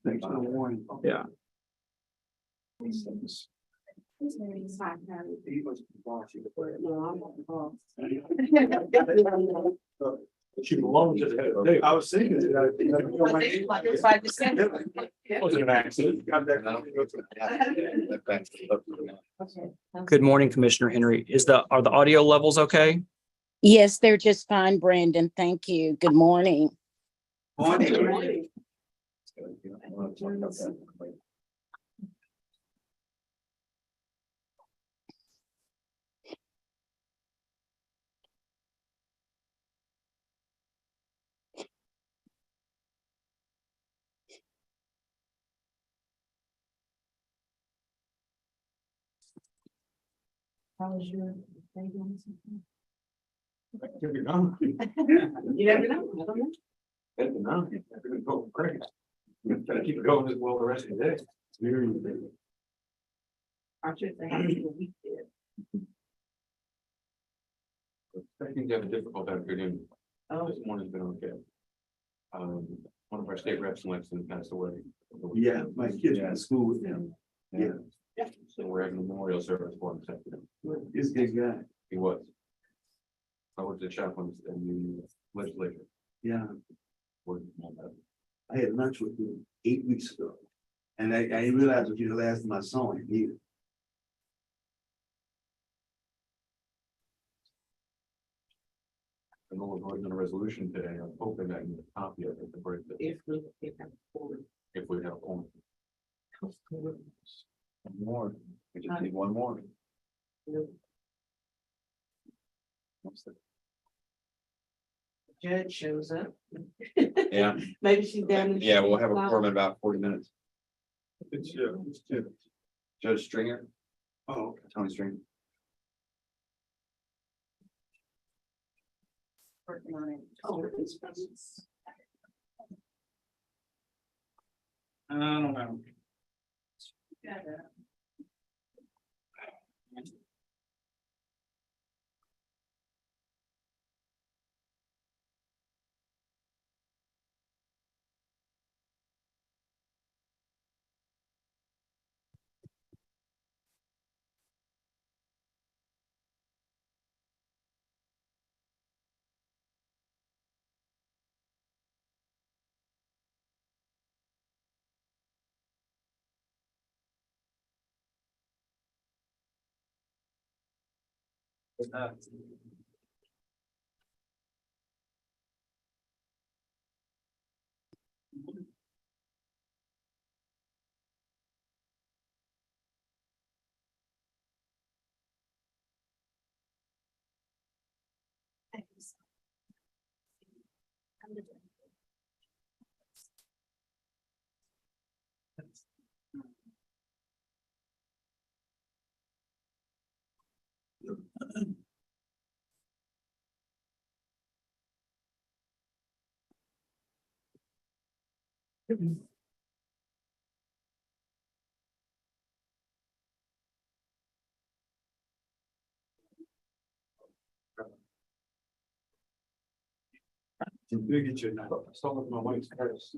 Thanks for the warning. Yeah. He was watching. She belongs to the. I was thinking. Wasn't an accident. Okay. Good morning, Commissioner Henry. Are the audio levels okay? Yes, they're just fine, Brandon. Thank you. Good morning. Morning. How was your day going? You never know. You never know. I don't know. Better not. Go crazy. Try to keep it going as well the rest of the day. I should say, how was your week? I think they have a difficult afternoon. Oh, This morning's been okay. One of our state reps in Lexington passed away. Yeah, my kids are in school with them. Yeah, So we're having a memorial service for him this afternoon. he's a good guy. He was. I worked at chaplains in the legislature. Yeah, Worked on that. I had lunch with him 8 weeks ago. And I didn't realize it was the last time I saw him either. I know we're voting on a resolution today. I'm hoping that I can get a copy of it to break the, If we have forward. if we have one. One more, we just need one more. Judge shows up. Yeah. Maybe she's down. in- Yeah, we'll have a quorum in about 40 minutes. It's, Judge Stringer, oh, Tony Stringer. Working on it. Oh, it's- I don't know. You get your, start with my wife's first.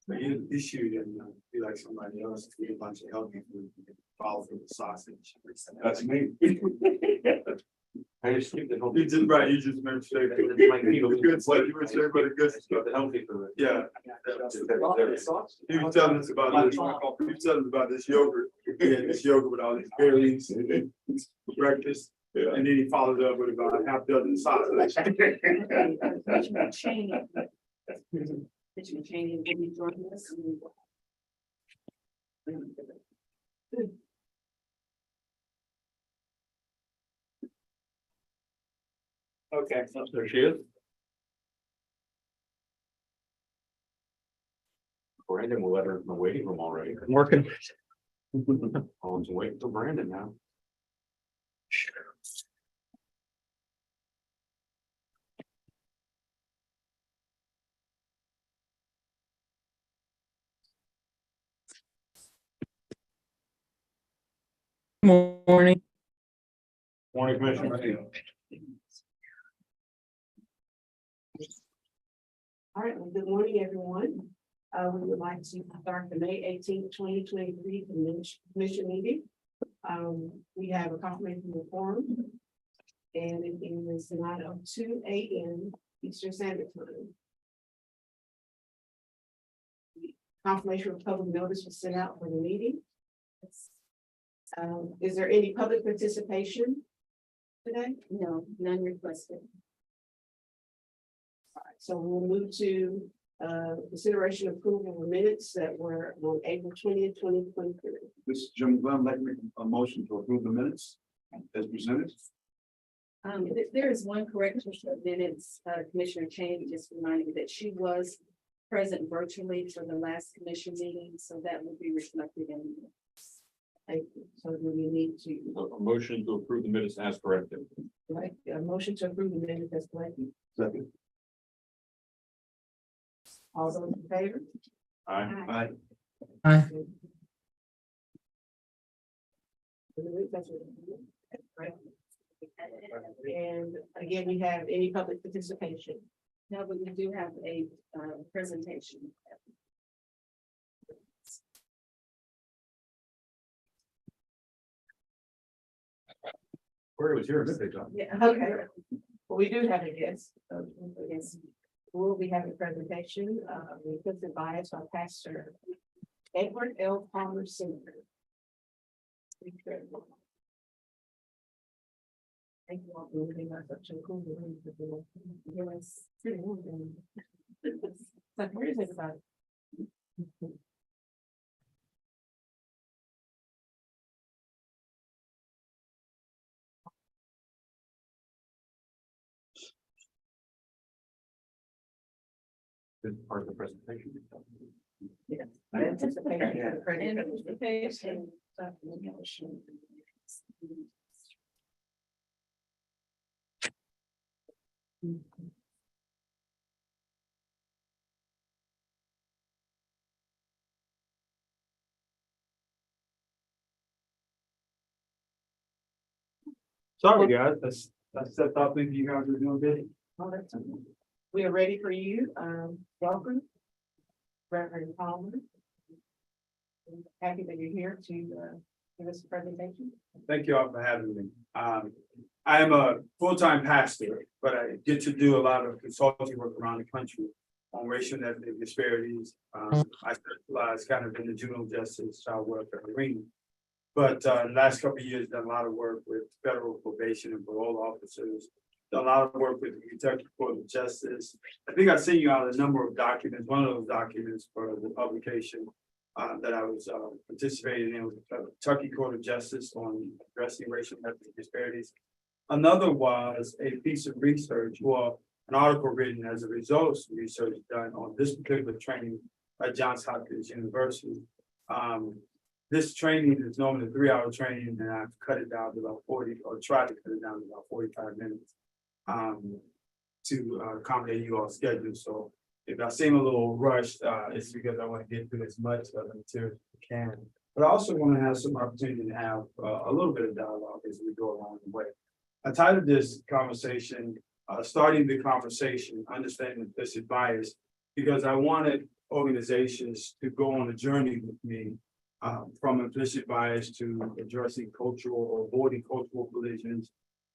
The issue and be like somebody else to eat a bunch of healthy food, follow through the sausage. That's me. I just think that. You just, right, you just made sure. Like, you know, The good stuff, you made sure everybody good stuff. The healthy food. Yeah. He was telling us about this, he was telling us about this yogurt, he had this yogurt with all these berries and for breakfast. And then he followed up with about a half dozen sausage. Commissioner Cheney. Commissioner Cheney, will you join us? Okay. There she is. Brandon will let her in the waiting room already. Working. Oh, I'm waiting for Brandon now. Morning. Morning, Commissioner. All right, well, good morning, everyone. We would like to start the May 18th, 2023 commission meeting. We have a confirmation of quorum. And it is tonight of 2 a.m. Eastern Standard Time. Confirmation of public notice was sent out for the meeting. Is there any public participation today? No, none requested. All right, so we'll move to consideration of approval of minutes that were on April 20th, 2023. This is Jim Glenn, like make a motion to approve the minutes as presented. There is one correction for minutes. Commissioner Cheney just reminded me that she was present virtually for the last commission meeting, so that will be reflected in. Thank you. So do we need to, A motion to approve the minutes as corrected. right, a motion to approve the minutes as collected? Second. All those in favor? Aye. Aye. And again, we have any public participation? Now, but we do have a presentation. Where was yours? They talked. Yeah. Okay. Well, we do have a guest. Yes. We'll be having a presentation, implicit bias by Pastor Edward L. Palmer Senior. Thank you all for giving us such a cool room to do. Yes. Like, where is everybody? This part of the presentation. Yes. Anticipation. Anticipation. Sorry, guys, that's the thought that you guys are doing good. Oh, that's okay. We are ready for you. Welcome. Reverend Palmer. Happy that you're here to give us a presentation. Thank you all for having me. I am a full-time pastor, but I get to do a lot of consulting work around the country on racial and ethnic disparities. I specialize kind of in the juvenile justice, child welfare arena. But the last couple of years, done a lot of work with federal probation and parole officers. Done a lot of work with the Kentucky Court of Justice. I think I sent you out a number of documents. One of those documents for the publication that I was participating in was the Kentucky Court of Justice on addressing racial and ethnic disparities. Another was a piece of research, or an article written as a result of some research done on this particular training at Johns Hopkins University. This training is normally a 3-hour training, and I've cut it down to about 40, or tried to cut it down to about 45 minutes to accommodate you all schedule. So if I seem a little rushed, it's because I want to get through as much of the material as I can. But I also want to have some opportunity to have a little bit of dialogue as we go along the way. I titled this conversation, Starting the Conversation, Understanding Implicit Bias, because I wanted organizations to go on a journey with me from implicit bias to addressing cultural or avoiding cultural collisions.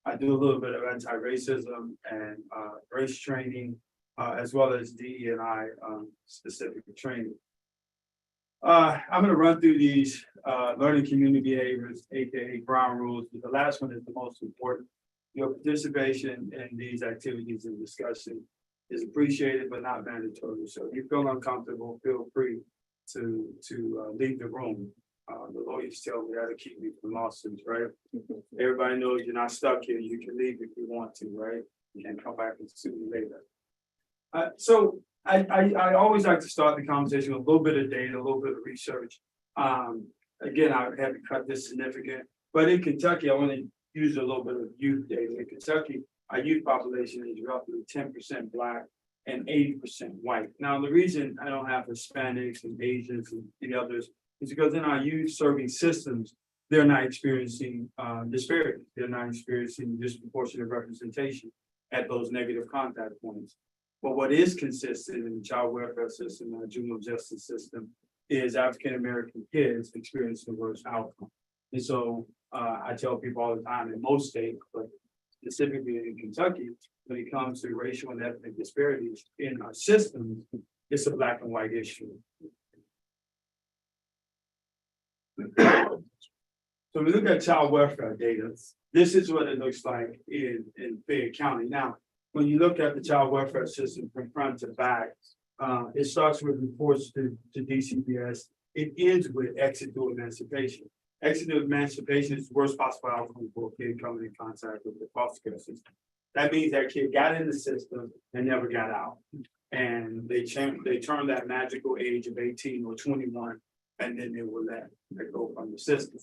I do a little bit of anti-racism and race training, as well as DE&I specific training. I'm going to run through these learning community behaviors, aka ground rules, but the last one is the most important. Your participation in these activities and discussion is appreciated but not mandatory. So if you feel uncomfortable, feel free to leave the room. The lawyers tell me that'll keep me from lawsuits, right? Everybody knows you're not stuck here. You can leave if you want to, right? You can come back and sue me later. So I always like to start the conversation with a little bit of data, a little bit of research. Again, I had to cut this significant, but in Kentucky, I want to use a little bit of youth data. In Kentucky, our youth population is roughly 10% Black and 80% white. Now, the reason I don't have Hispanics and Asians and the others is because in our youth serving systems, they're not experiencing disparity. They're not experiencing disproportionate representation at those negative contact points. But what is consistent in the child welfare system and the juvenile justice system is African-American kids experiencing the worst outcome. And so I tell people all the time in most states, but specifically in Kentucky, when it comes to racial and ethnic disparities in our systems, it's a Black and white issue. So we look at child welfare data. This is what it looks like in Fayette County. Now, when you look at the child welfare system from front to back, it starts with reports to DCPS. It ends with exit through emancipation. Exit through emancipation is the worst possible outcome for a kid coming in contact with the foster care system. That means that kid got in the system and never got out. And they turned that magical age of 18 or 21, and then they will let go from the system.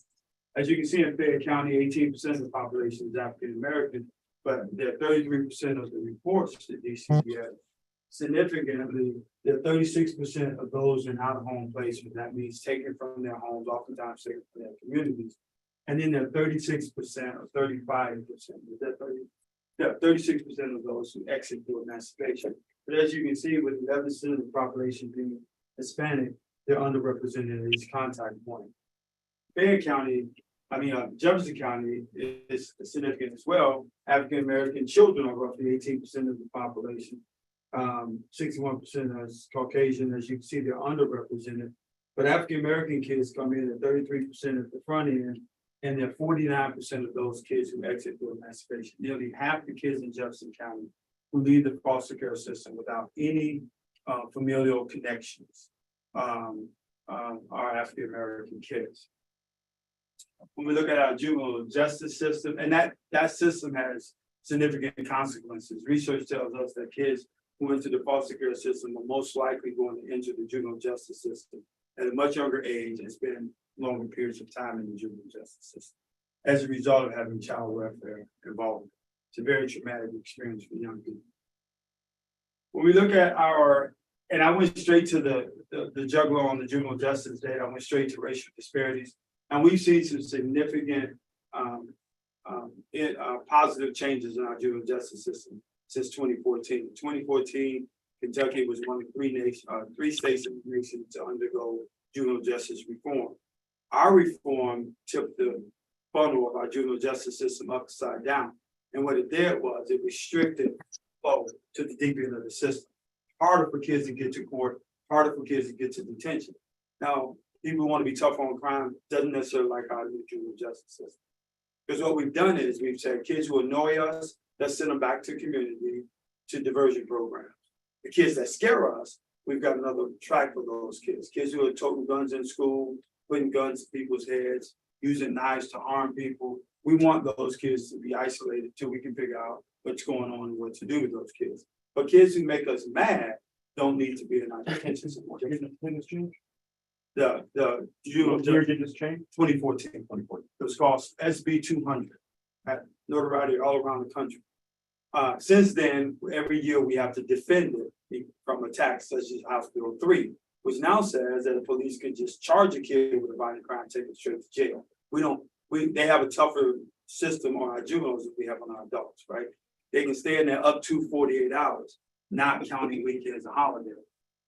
As you can see in Fayette County, 18% of the population is African American, but there are 33% of the reports to DCPS. Significantly, there are 36% of those in out-of-home placement. That means taken from their homes, oftentimes taken from their communities. And then there are 36% or 35%. Is that 30? Yeah, 36% of those who exit through emancipation. But as you can see, with 11% of the population being Hispanic, they're underrepresented at each contact point. Fayette County, Jefferson County is significant as well. African American children are roughly 18% of the population. 61% as Caucasian. As you can see, they're underrepresented. But African American kids come in at 33% at the front end, and they're 49% of those kids who exit through emancipation. Nearly half the kids in Jefferson County who leave the foster care system without any familial connections are African American kids. When we look at our juvenile justice system, and that system has significant consequences. Research tells us that kids who enter the foster care system are most likely going to enter the juvenile justice system at a much younger age and spend longer periods of time in the juvenile justice system as a result of having child welfare involvement. It's a very traumatic experience for young people. When we look at and I went straight to the juggler on the juvenile justice data, I went straight to racial disparities. And we've seen some significant positive changes in our juvenile justice system since 2014. In 2014, Kentucky was one of three states in the nation to undergo juvenile justice reform. Our reform tipped the funnel of our juvenile justice system upside down. And what it did was it restricted flow to the deep end of the system. Harder for kids to get to court, harder for kids to get to detention. Now, people want to be tough on crime, doesn't necessarily like our new juvenile justice system. Because what we've done is we've said kids who annoy us, let's send them back to community, to diversion programs. The kids that scare us, we've got another track for those kids. Kids who are toting guns in school, putting guns to people's heads, using knives to harm people. We want those kids to be isolated till we can figure out what's going on and what to do with those kids. But kids who make us mad don't need to be in our detention center. The juvenile Year did this change? 2014. It was called SB 200. Had notoriety all around the country. Since then, every year we have to defend it from attacks such as House Bill 3, which now says that the police can just charge a kid with a violent crime, take it straight to jail. They have a tougher system on our juveniles than we have on our adults, right? They can stay in there up to 48 hours, not counting weekends and holidays.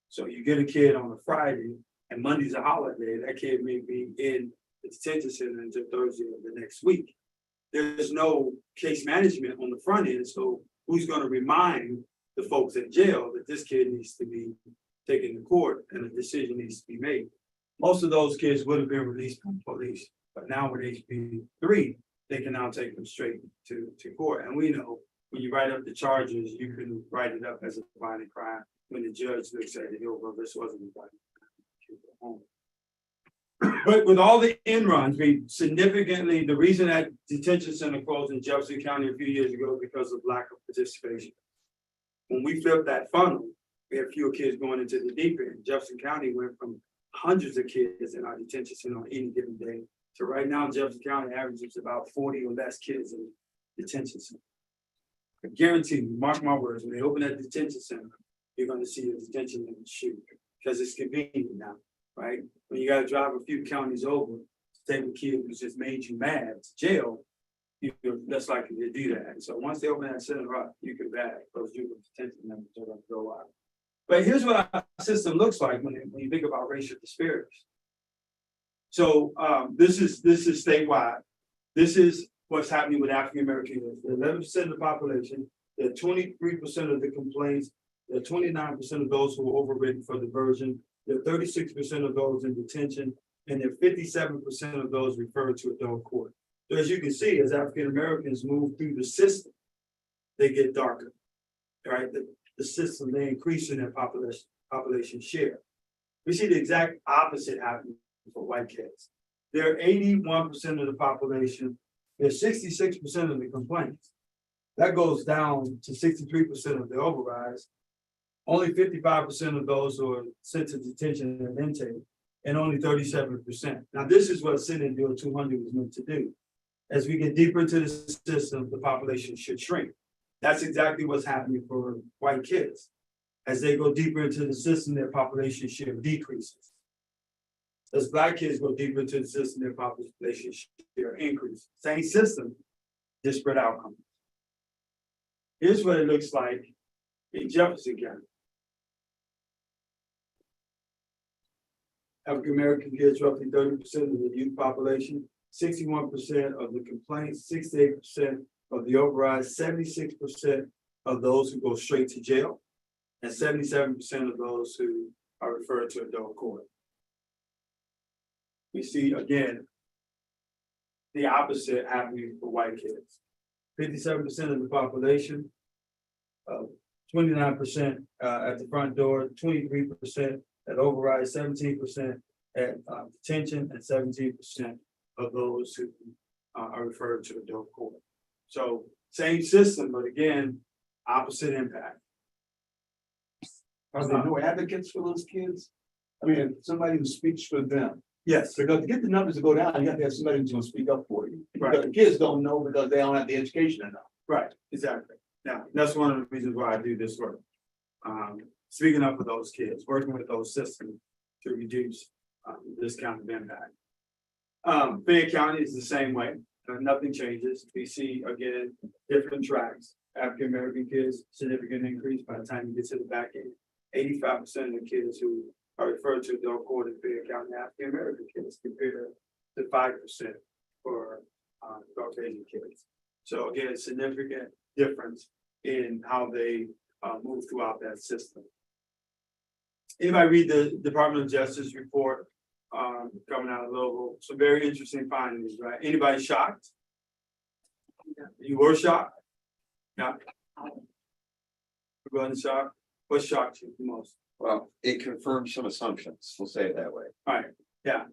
So you get a kid on a Friday and Monday's a holiday, that kid may be in the detention center until Thursday of the next week. There's no case management on the front end, so who's going to remind the folks at jail that this kid needs to be taken to court and a decision needs to be made? Most of those kids would have been released from police, but now with HB 3, they can now take them straight to court. And we know when you write up the charges, you can write it up as a violent crime. When the judge looks at it, he'll go, this wasn't a violent crime. But with all the end runs, we significantly, the reason that detention center closed in Jefferson County a few years ago because of lack of participation. When we flipped that funnel, we had fewer kids going into the deep end. Jefferson County went from hundreds of kids in our detention center on any given day to right now, Jefferson County averages about 40 or less kids in detention center. I guarantee you, mark my words, when they open that detention center, you're going to see a detention center shoot because it's convenient now, right? When you got to drive a few counties over to take a kid who's just made you mad to jail, you're less likely to do that. And so once they open that center up, you can bag those juvenile detention members are going to go out. But here's what our system looks like when you think about racial disparities. So this is statewide. This is what's happening with African American youth. 11% of the population, there are 23% of the complaints, there are 29% of those who are overridden for diversion, there are 36% of those in detention, and there are 57% of those referred to adult court. So as you can see, as African Americans move through the system, they get darker, right? The system, they increase in their population share. We see the exact opposite happening for white kids. They're 81% of the population. They're 66% of the complaints. That goes down to 63% of the overrides. Only 55% of those who are sent to detention and intake, and only 37%. Now, this is what Senate Bill 200 was meant to do. As we get deeper into the system, the population should shrink. That's exactly what's happening for white kids. As they go deeper into the system, their population share decreases. As Black kids go deeper into the system, their population share increases. Same system, disparate outcomes. Here's what it looks like in Jefferson County. African American kids, roughly 30% of the youth population, 61% of the complaints, 68% of the overrides, 76% of those who go straight to jail, and 77% of those who are referred to adult court. We see again the opposite happening for white kids. 57% of the population, 29% at the front door, 23% at override, 17% at detention, and 17% of those who are referred to adult court. So same system, but again, opposite impact. Are there no advocates for those kids? I mean, somebody who speaks for them. Yes, Because to get the numbers to go down, you have to have somebody who's gonna speak up for you. Right. Because the kids don't know because they don't have the education enough. right, exactly. Now, that's one of the reasons why I do this work. Speaking up for those kids, working with those systems to reduce this kind of impact. Fayette County is the same way. Nothing changes. We see again different tracks. African American kids, significant increase by the time you get to the back end. 85% of the kids who are referred to adult court in Fayette County, African American kids, compared to 5% for Caucasian kids. So again, significant difference in how they move throughout that system. Anybody read the Department of Justice report coming out of Louisville? Some very interesting findings, right? Anybody shocked? You were shocked? Yeah. You wasn't shocked? What shocked you the most? Well, it confirms some assumptions, we'll say it that way. All right, yeah.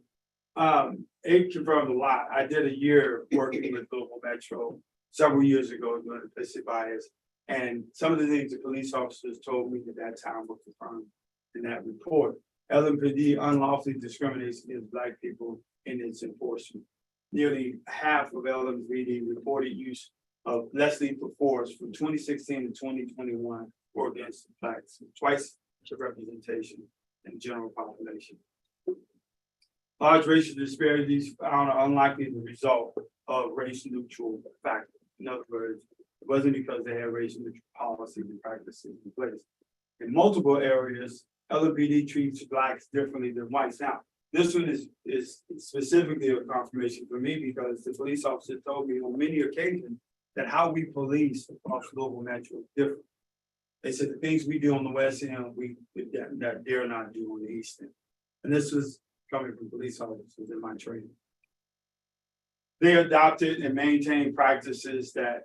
It confirmed a lot. I did a year working with Louisville Metro several years ago doing implicit bias. And some of the things the police officers told me at that time were confirmed in that report. LMPD unlawfully discriminates against Black people in its enforcement. Nearly half of LMPD reported use of less lethal force from 2016 to 2021 were against Blacks, twice the representation in the general population. Large racial disparities found are unlikely the result of race neutral factors. In other words, it wasn't because they had racial neutral policies and practices in place. In multiple areas, LMPD treats Blacks differently than whites. Now, this one is specifically a confirmation for me because the police officer told me on many occasions that how we police across Louisville Metro is different. They said the things we do on the west end, that dare not do on the east end. And this was coming from police officers in my training. They adopted and maintained practices that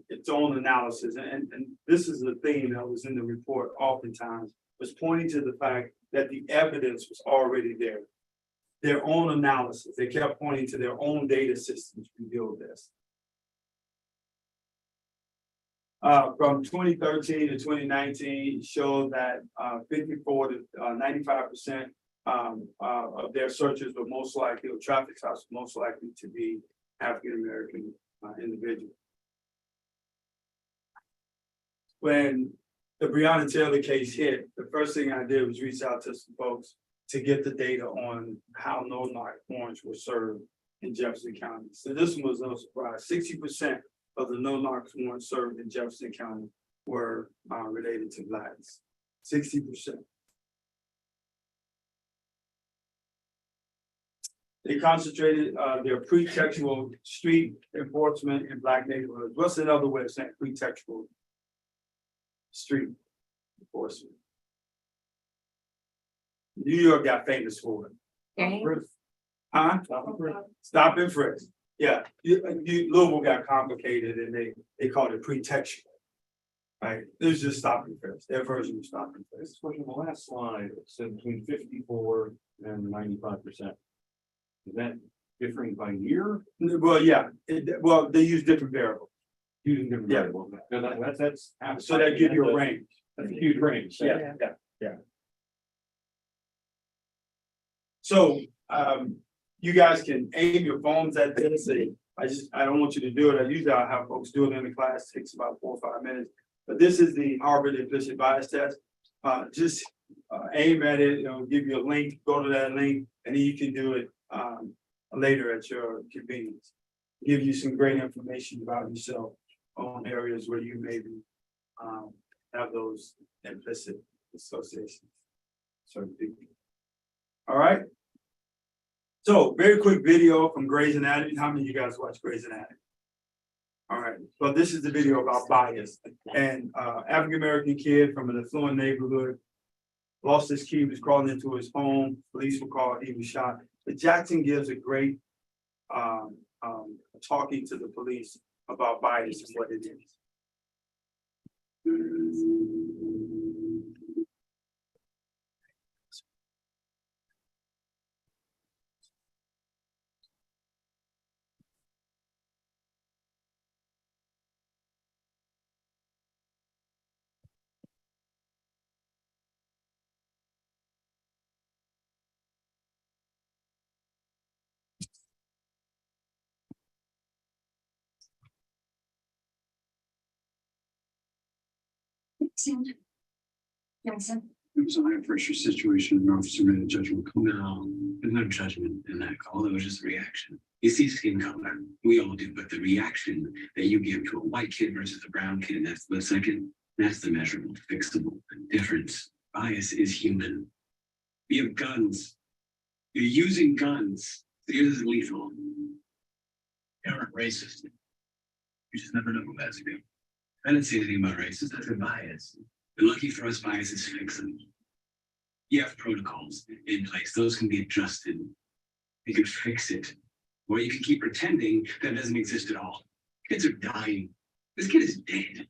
its own analysis, and this is the theme that was in the report oftentimes, was pointing to the fact that the evidence was already there. Their own analysis, they kept pointing to their own data systems to reveal this. From 2013 to 2019 showed that 54 to 95% of their searches were most likely, or traffic stops were most likely to be African American individuals. When the Breonna Taylor case hit, the first thing I did was reach out to some folks to get the data on how no-knock warrants were served in Jefferson County. So this one was no surprise. 60% of the no-knock warrants served in Jefferson County were related to Blacks. 60%. They concentrated their pretextual street enforcement in Black neighborhoods. What's another way of saying pretextual street enforcement? New York got famous for it. Huh? Stop and frisk. Yeah, Louisville got complicated and they called it pretextual. Right? It was just stop and frisk. Their version of stop and frisk. This question, the last slide, it said between 54 and 95%. Is that differing by year? Well, yeah. Well, they use different variables. Using different Yeah. variables. No, that's. So that gives you a range. That's a huge range. Yeah. So you guys can aim your phones at this. I don't want you to do it. I'll have folks do it in the class. It takes about 4 or 5 minutes. But this is the Harvard implicit bias test. Just aim at it. It'll give you a link. Go to that link, and then you can do it later at your convenience. Give you some great information about yourself on areas where you maybe have those implicit associations. So, all right. So, very quick video from Grey's Anatomy. How many of you guys watch Grey's Anatomy? All right, well, this is the video about bias and African-American kid from an affluent neighborhood. Lost his key, was crawling into his home, police were called, he was shot. But Jackson gives a great talking to the police about bias and what it is. Johnson. It was a high pressure situation, an officer made a judgment call. No, there's no judgment in that call. It was just a reaction. You see skin color, we all do, but the reaction that you give to a white kid versus a brown kid in that split second, that's the measurable, fixable difference. Bias is human. We have guns. You're using guns. Yours is lethal. They aren't racist. You just never know who has to be. I didn't say anything about racist. That's a bias. And lucky for us, bias is fixable. You have protocols in place. Those can be adjusted. You can fix it. Or you can keep pretending that it doesn't exist at all. Kids are dying. This kid is dead.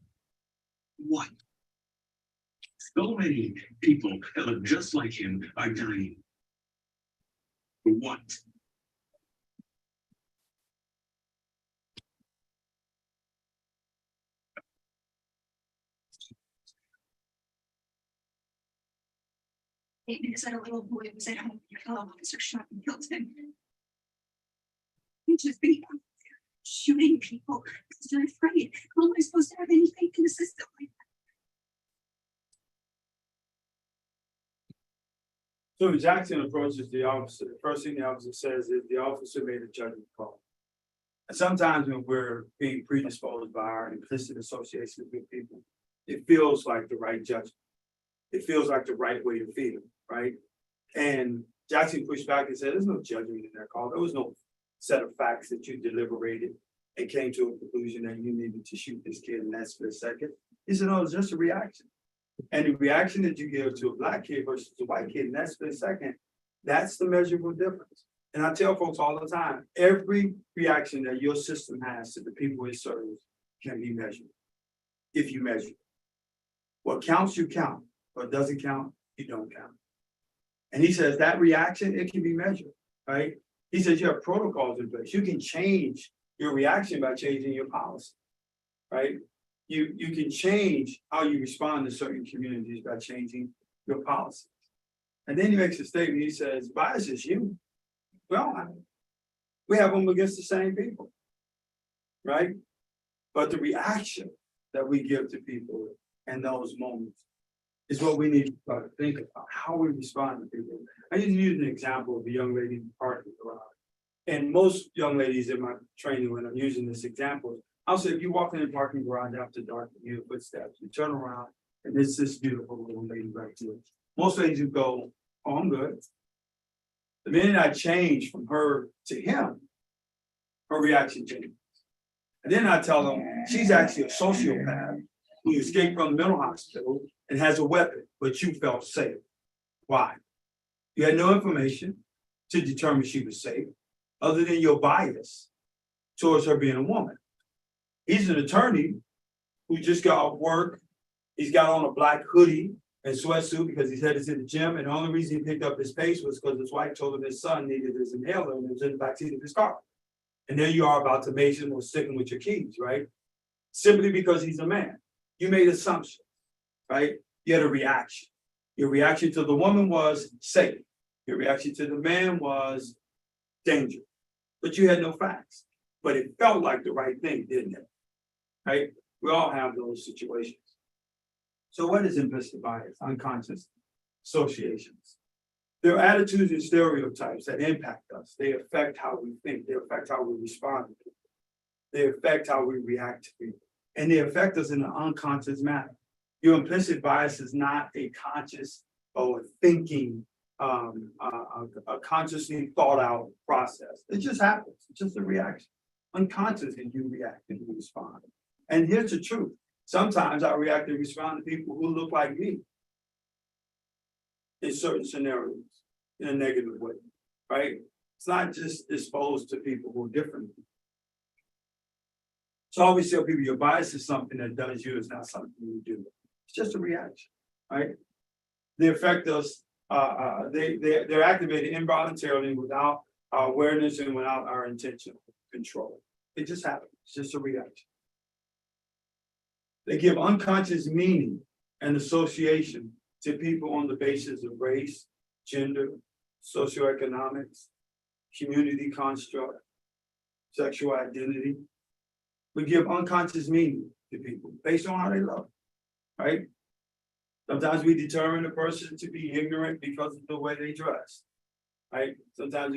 What? So many people that look just like him are dying. For what? Because that a little boy was at home, your fellow officer shot and killed him. You just be shooting people because you're afraid. How am I supposed to have any faith in the system like that? So when Jackson approaches the officer, the first thing the officer says is the officer made a judgment call. And sometimes when we're being predisposed by our implicit association with people, it feels like the right judgment. It feels like the right way to feel, right? And Jackson pushed back and said, there's no judgment in that call. There was no set of facts that you deliberated and came to a conclusion that you needed to shoot this kid in that split second. He said, no, it's just a reaction. And the reaction that you give to a black kid versus a white kid in that split second, that's the measurable difference. And I tell folks all the time, every reaction that your system has to the people it serves can be measured. If you measure it. What counts, you count. What doesn't count, you don't count. And he says that reaction, it can be measured, right? He says you have protocols in place. You can change your reaction by changing your policy, right? You can change how you respond to certain communities by changing your policy. And then he makes a statement, he says, bias is human. Well, we have them against the same people, right? But the reaction that we give to people in those moments is what we need to start to think about, how we respond to people. I just use an example of a young lady in the parking garage. And most young ladies in my training, when I'm using this example, I'll say, if you walk in the parking garage after dark, you hear footsteps, you turn around, and it's this beautiful little lady right here. Most ladies would go, oh, I'm good. The minute I change from her to him, her reaction changes. And then I tell them, she's actually a sociopath who escaped from the mental hospital and has a weapon, but you felt safe. Why? You had no information to determine she was safe, other than your bias towards her being a woman. He's an attorney who just got off work. He's got on a black hoodie and sweatsuit because he's headed to the gym. And the only reason he picked up his pace was because his wife told him his son needed his inhaler and it was in the backseat of his car. And there you are about to Mason or sticking with your keys, right? Simply because he's a man. You made assumptions, right? You had a reaction. Your reaction to the woman was safe. Your reaction to the man was danger. But you had no facts. But it felt like the right thing, didn't it? Right? We all have those situations. So what is implicit bias? Unconscious associations. There are attitudes and stereotypes that impact us. They affect how we think. They affect how we respond to people. They affect how we react to people. And they affect us in an unconscious manner. Your implicit bias is not a conscious or thinking, a consciously thought out process. It just happens. It's just a reaction. unconsciously you react and you respond. And here's the truth. Sometimes I react and respond to people who look like me in certain scenarios in a negative way, right? It's not just exposed to people who are different. So I always tell people your bias is something that does you, it's not something you do. It's just a reaction, right? They affect us, they're activated involuntarily without our awareness and without our intentional control. It just happens, it's just a reaction. They give unconscious meaning and association to people on the basis of race, gender, socioeconomics, community construct, sexual identity. We give unconscious meaning to people based on how they love, right? Sometimes we determine a person to be ignorant because of the way they dress, right? Sometimes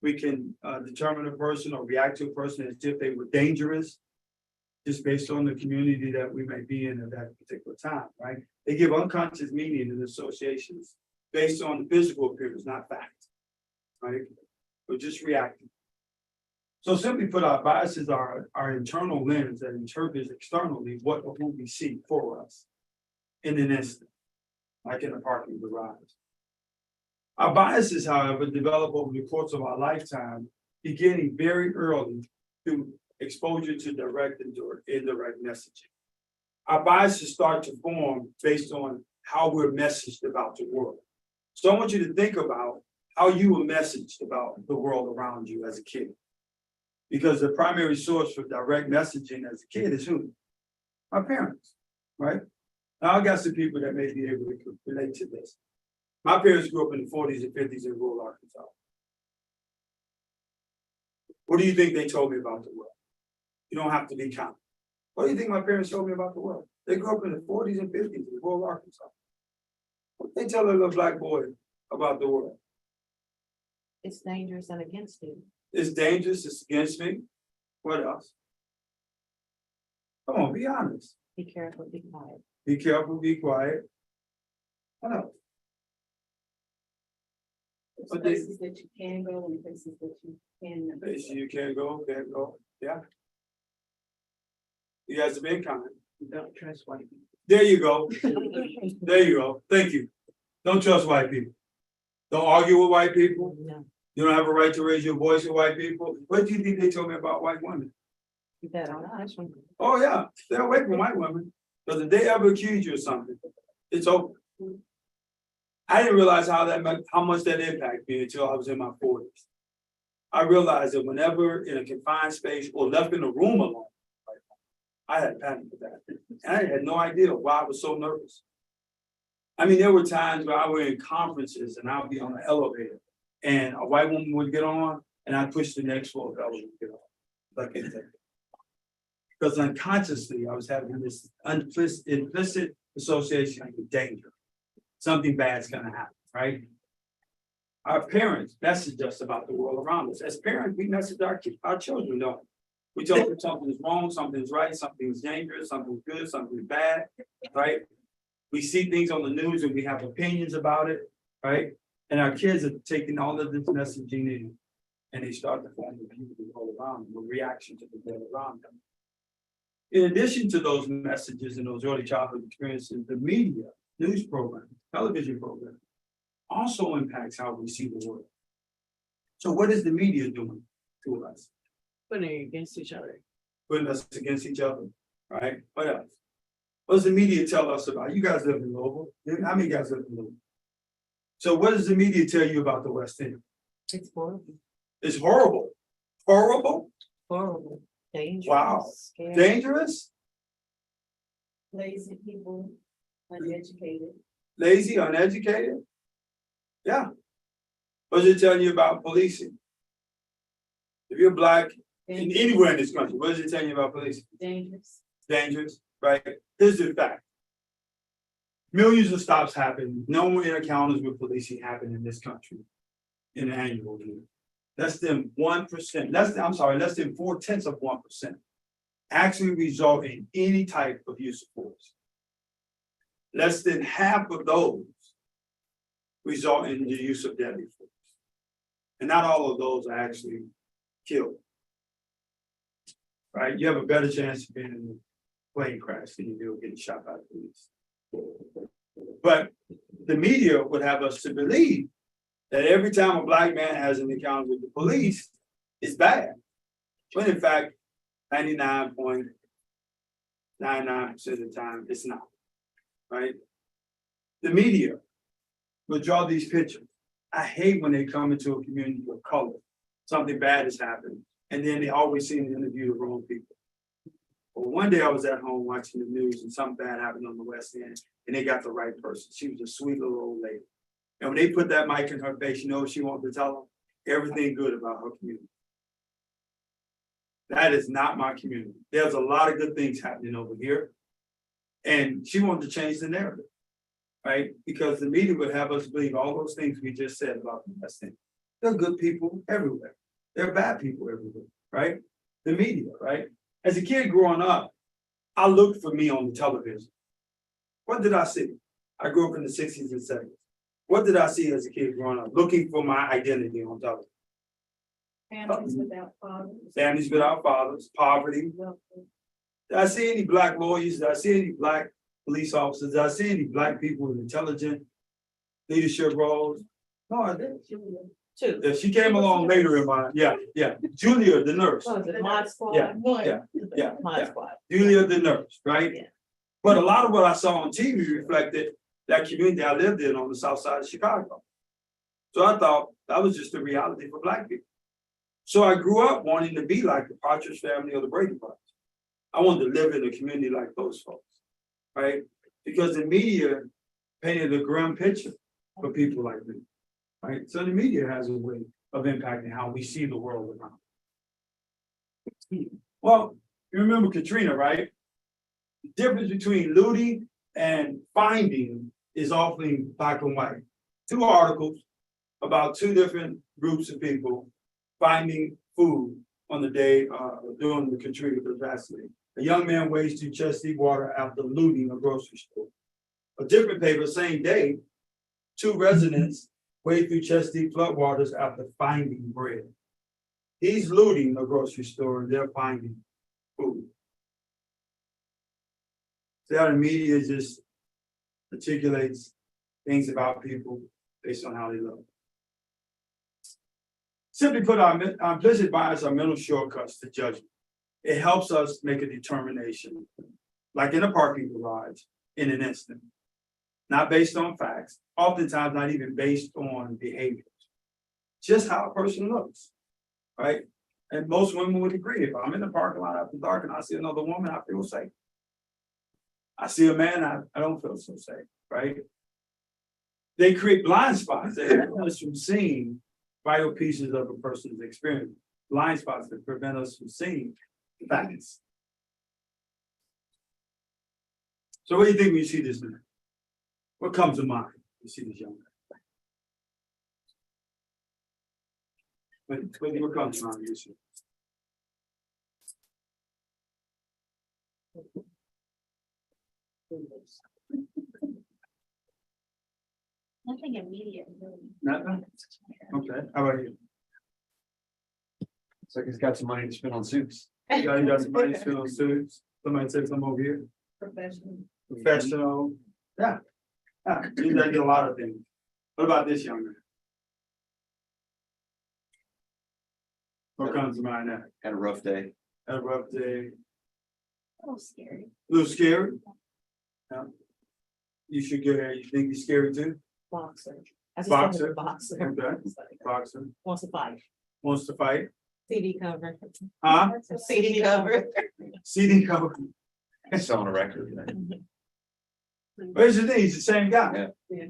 we can determine a person or react to a person as if they were dangerous, just based on the community that we may be in at that particular time, right? They give unconscious meaning and associations based on physical appearance, not fact, right? We're just reacting. So simply put, our biases are our internal lens that interprets externally what or who we see for us in an instant, like in a parking garage. Our biases, however, develop over the course of our lifetime, beginning very early through exposure to direct and indirect messaging. Our biases start to form based on how we're messaged about the world. So I want you to think about how you were messaged about the world around you as a kid. Because the primary source for direct messaging as a kid is who? Our parents, right? Now I got some people that may be able to relate to this. My parents grew up in the 40s and 50s in rural Arkansas. What do you think they told me about the world? You don't have to be counted. What do you think my parents told me about the world? They grew up in the 40s and 50s in rural Arkansas. What they tell a little black boy about the world? It's dangerous and against you. It's dangerous, it's against me. What else? Come on, be honest. Be careful, be quiet. Be careful, be quiet. What else? There's But they- places that you can go and places that you cannot. Places you can't go, yeah. You guys have been kind. Don't trust white people. There you go. There you go. Thank you. Don't trust white people. Don't argue with white people. No, You don't have a right to raise your voice with white people. What do you think they told me about white women? you better not. Oh, yeah, stay away from white women. Because if they ever accuse you of something, it's over. I didn't realize how much that impacted me until I was in my 40s. I realized that whenever in a confined space or left in a room alone, I had panic attack. And I had no idea why I was so nervous. I mean, there were times where I was in conferences and I'd be on the elevator and a white woman would get on and I'd push the next floor if I would get on. Like anything. Because unconsciously, I was having this implicit association with danger. Something bad's gonna happen, right? Our parents message us about the world around us. As parents, we message our children, don't we? We tell them something's wrong, something's right, something's dangerous, something's good, something's bad, right? We see things on the news and we have opinions about it, right? And our kids are taking all of this messaging in and they start to form the view of the world around them, a reaction to the world around them. In addition to those messages and those early childhood experiences, the media, news programs, television programs also impacts how we see the world. So what is the media doing to us? Putting against each other. Putting us against each other, right? What else? What does the media tell us about? You guys live in Louisville. How many guys live in Louisville? So what does the media tell you about the West End? It's horrible. It's horrible. Horrible? Horrible. Dangerous. Wow. Scary. Dangerous? Lazy people, uneducated. Lazy, uneducated? Yeah. What does it tell you about policing? If you're black, in anywhere in this country, what does it tell you about policing? Dangerous. Dangerous, right? Here's the fact. Millions of stops happen. No more encounters with policing happen in this country in an annual year. Less than 1%, less than 0.4% actually result in any type of use of force. Less than half of those result in the use of deadly force. And not all of those are actually killed. right? You have a better chance of being in a plane crash than you do getting shot by the police. But the media would have us to believe that every time a black man has an encounter with the police, it's bad. When in fact, 99.99% of the time, it's not, right? The media will draw these pictures. I hate when they come into a community of color, something bad has happened, and then they always seem to interview the wrong people. Well, one day I was at home watching the news and something bad happened on the West End, and they got the right person. She was a sweet little old lady. And when they put that mic in her face, you know what she wanted to tell them? Everything good about her community. That is not my community. There's a lot of good things happening over here. And she wanted to change the narrative, right? Because the media would have us believe all those things we just said about the West End. There are good people everywhere. There are bad people everywhere, right? The media, right? As a kid growing up, I looked for me on the television. What did I see? I grew up in the 60s and 70s. What did I see as a kid growing up? Looking for my identity on television. Families without fathers. Families without fathers, poverty. Did I see any black lawyers? Did I see any black police officers? Did I see any black people with intelligent leadership roles? No, I didn't. Two. Yeah, she came along later in my, yeah. Julia, the nurse. Was it Mod Squad? Yeah, One. yeah. Mod Squad. Julia, the nurse, right? Yeah. But a lot of what I saw on TV reflected that community I lived in on the south side of Chicago. So I thought that was just the reality for black people. So I grew up wanting to be like the Partridge Family or the Brady Bunch. I wanted to live in a community like those folks, right? Because the media painted a grim picture for people like me, right? So the media has a way of impacting how we see the world around. Well, you remember Katrina, right? The difference between looting and finding is often black and white. 2 articles about 2 different groups of people finding food on the day during the Katrina disaster. A young man wades through chest deep water after looting a grocery store. A different paper, same day, 2 residents wade through chest deep floodwaters after finding bread. He's looting a grocery store and they're finding food. See how the media just articulates things about people based on how they look. Simply put, our implicit bias are mental shortcuts to judgment. It helps us make a determination, like in a parking garage, in an instant, not based on facts, oftentimes not even based on behaviors, just how a person looks, right? And most women would agree, if I'm in the parking lot after dark and I see another woman, I feel safe. I see a man, I don't feel so safe, right? They create blind spots that prevent us from seeing vital pieces of a person's experience. Blind spots that prevent us from seeing facts. So what do you think when you see this man? What comes to mind when you see this young man? What comes to mind when you see? Nothing immediate, really. Nothing? Okay, how about you? It's like he's got some money to spend on suits. You got somebody still on suits? Somebody said something over here? Professional. Yeah. You get a lot of things. What about this young man? What comes to mind now? Had a rough day. Had a rough day. Oh, scary. A little scary? Yeah. You should get here. You think he's scary too? Boxer. I just Boxer? Boxer. Okay. Boxer. Wants to fight. Wants to fight. CD cover. Huh? CD cover. CD cover. He's selling a record. But here's the thing, he's the same guy. Yeah.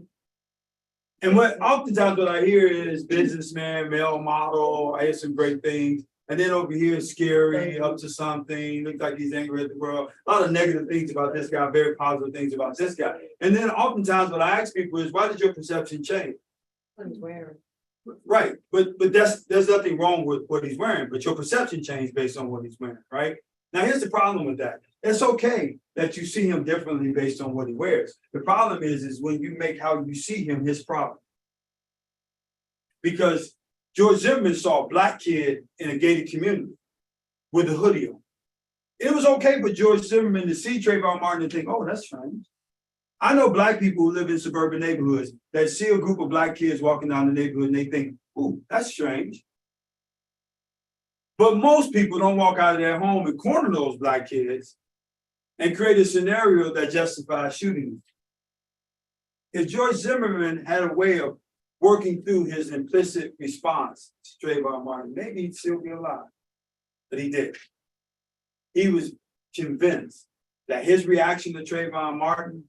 And what oftentimes what I hear is businessman, male model, I hear some great things. And then over here, scary, up to something, looks like he's angry at the world. A lot of negative things about this guy, very positive things about this guy. And then oftentimes what I ask people is, why did your perception change? What he's wearing. Right, but there's nothing wrong with what he's wearing, but your perception changed based on what he's wearing, right? Now, here's the problem with that. It's okay that you see him differently based on what he wears. The problem is when you make how you see him his problem. Because George Zimmerman saw a black kid in a gated community with a hoodie on. It was okay for George Zimmerman to see Trayvon Martin and think, oh, that's strange. I know black people who live in suburban neighborhoods that see a group of black kids walking down the neighborhood and they think, ooh, that's strange. But most people don't walk out of their home and corner those black kids and create a scenario that justifies shooting them. If George Zimmerman had a way of working through his implicit response to Trayvon Martin, maybe he'd still be alive. But he did. He was convinced that his reaction to Trayvon Martin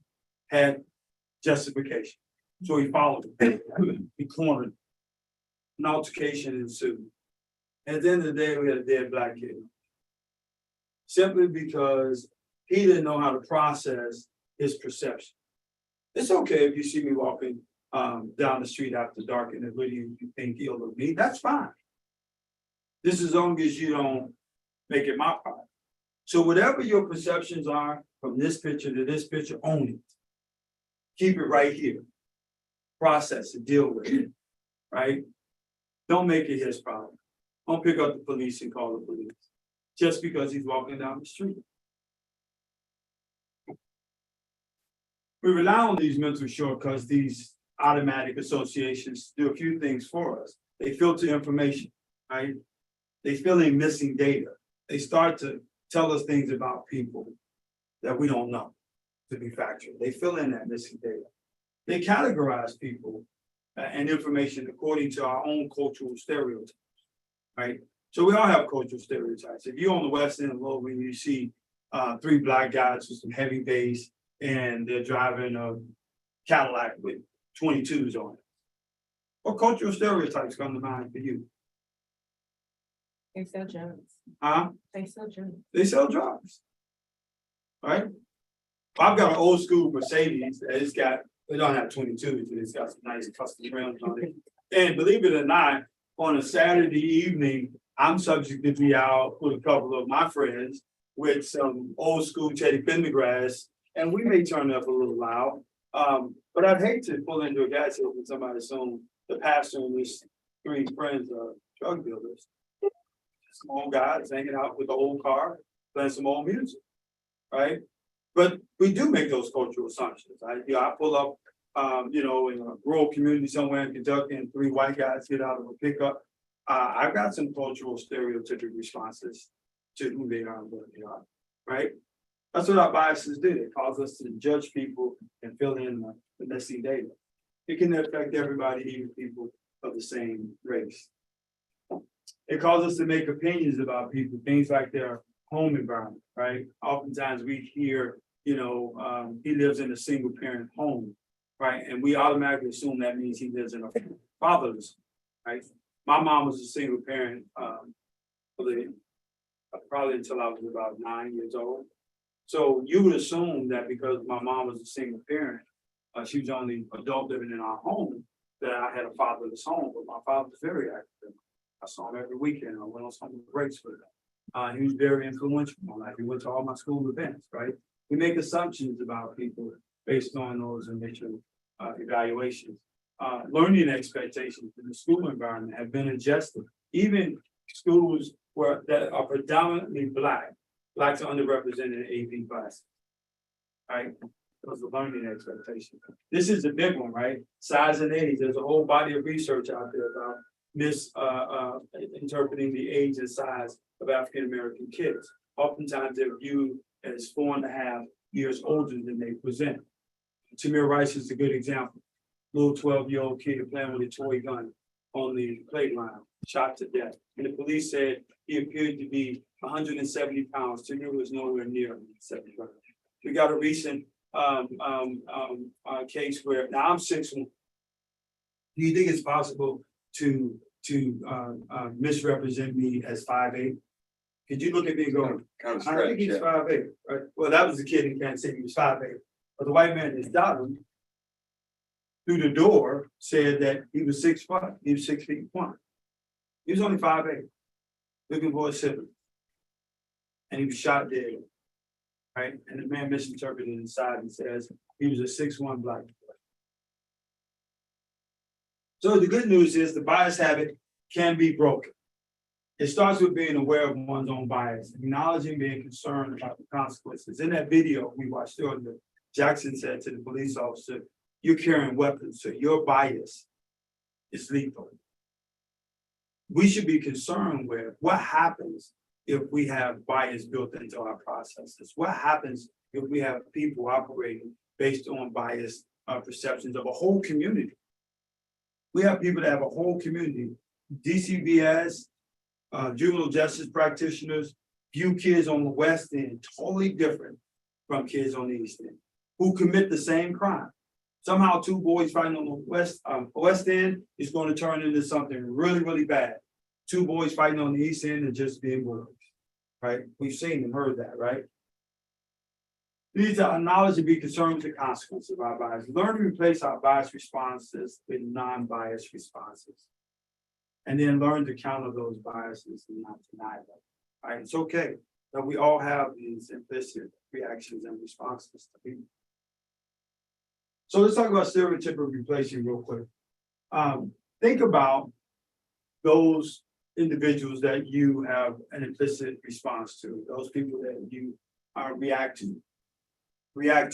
had justification. So he followed him. He cornered him. An altercation ensued. And at the end of the day, we had a dead black kid. Simply because he didn't know how to process his perception. It's okay if you see me walking down the street after dark and really you think ill of me, that's fine. This is as long as you don't make it my problem. So whatever your perceptions are from this picture to this picture, own it. Keep it right here. Process it, deal with it, right? Don't make it his problem. Don't pick up the police and call the police just because he's walking down the street. We rely on these mental shortcuts, these automatic associations to do a few things for us. They filter information, right? They fill in missing data. They start to tell us things about people that we don't know to be factual. They fill in that missing data. They categorize people and information according to our own cultural stereotypes, right? So we all have cultural stereotypes. If you're on the west end of Logan, you see 3 black guys with some heavy bass and they're driving a Cadillac with 22s on it. What cultural stereotypes come to mind for you? They sell drugs. Huh? They sell drugs. They sell drugs. Right? I've got an old school Mercedes that it don't have 22s, but it's got some nice custom rims on it. And believe it or not, on a Saturday evening, I'm subject to be out with a couple of my friends with some old school Teddy Pendergrass, and we may turn up a little loud. But I'd hate to pull into a gas station with somebody assume the pastor and his 3 friends are drug dealers. Some old guys hanging out with the old car, playing some old music, right? But we do make those cultural assumptions. I pull up, in a rural community somewhere in Kentucky, and 3 white guys get out of a pickup. I've got some cultural stereotypic responses to who they are and what they are, right? That's what our biases do. They cause us to judge people and fill in the missing data. It can affect everybody, even people of the same race. It causes us to make opinions about people, things like their home environment, right? Oftentimes we hear, he lives in a single parent home, right? And we automatically assume that means he lives in a fatherless home, right? My mom was a single parent probably until I was about 9 years old. So you would assume that because my mom was a single parent, she was the only adult living in our home, that I had a fatherless home, but my father was very active. I saw him every weekend. I went on some breaks with him. He was very influential in my life. He went to all my school events, right? We make assumptions about people based on those initial evaluations. Learning expectations in the school environment have been adjusted. Even schools that are predominantly Blacks are underrepresented in AP classes, right? Those are learning expectations. This is the big one, right? Size and age. There's a whole body of research out there about misinterpreting the age and size of African-American kids. Oftentimes they're viewed as 4.5 years older than they present. Tamir Rice is a good example. Little 12-year-old kid playing with a toy gun on the playground, shot to death. And the police said he appeared to be 170 pounds. Tamir was nowhere near 70 pounds. We got a recent case where, now I'm 6'1". Do you think it's possible to misrepresent me as 5'8"? Could you look at me and go, I think he's 5'8", right? Well, that was the kid in Kansas City, he was 5'8". But the white man that shot him through the door said that he was 6 foot, he was 6'1". He was only 5'8", looking for a sibling. And he was shot dead, right? And the man misinterpreted inside and says he was a 6'1" black boy. So the good news is the bias habit can be broken. It starts with being aware of one's own bias, acknowledging being concerned about the consequences. In that video we watched earlier, Jackson said to the police officer, "You're carrying weapons, so your bias is lethal." We should be concerned with what happens if we have bias built into our processes. What happens if we have people operating based on biased perceptions of a whole community? We have people that have a whole community, DCBS, juvenile justice practitioners, view kids on the West End totally different from kids on the East End, who commit the same crime. Somehow two boys fighting on the West End is going to turn into something really, really bad. Two boys fighting on the East End are just being boys, right? We've seen and heard that, right? We need to acknowledge and be concerned with the consequences of our bias. Learn to replace our biased responses with non-biased responses. And then learn to counter those biases and not deny them. Right? It's okay that we all have these implicit reactions and responses to people. So let's talk about stereotypical replacing real quick. Think about those individuals that you have an implicit response to, those people that you react to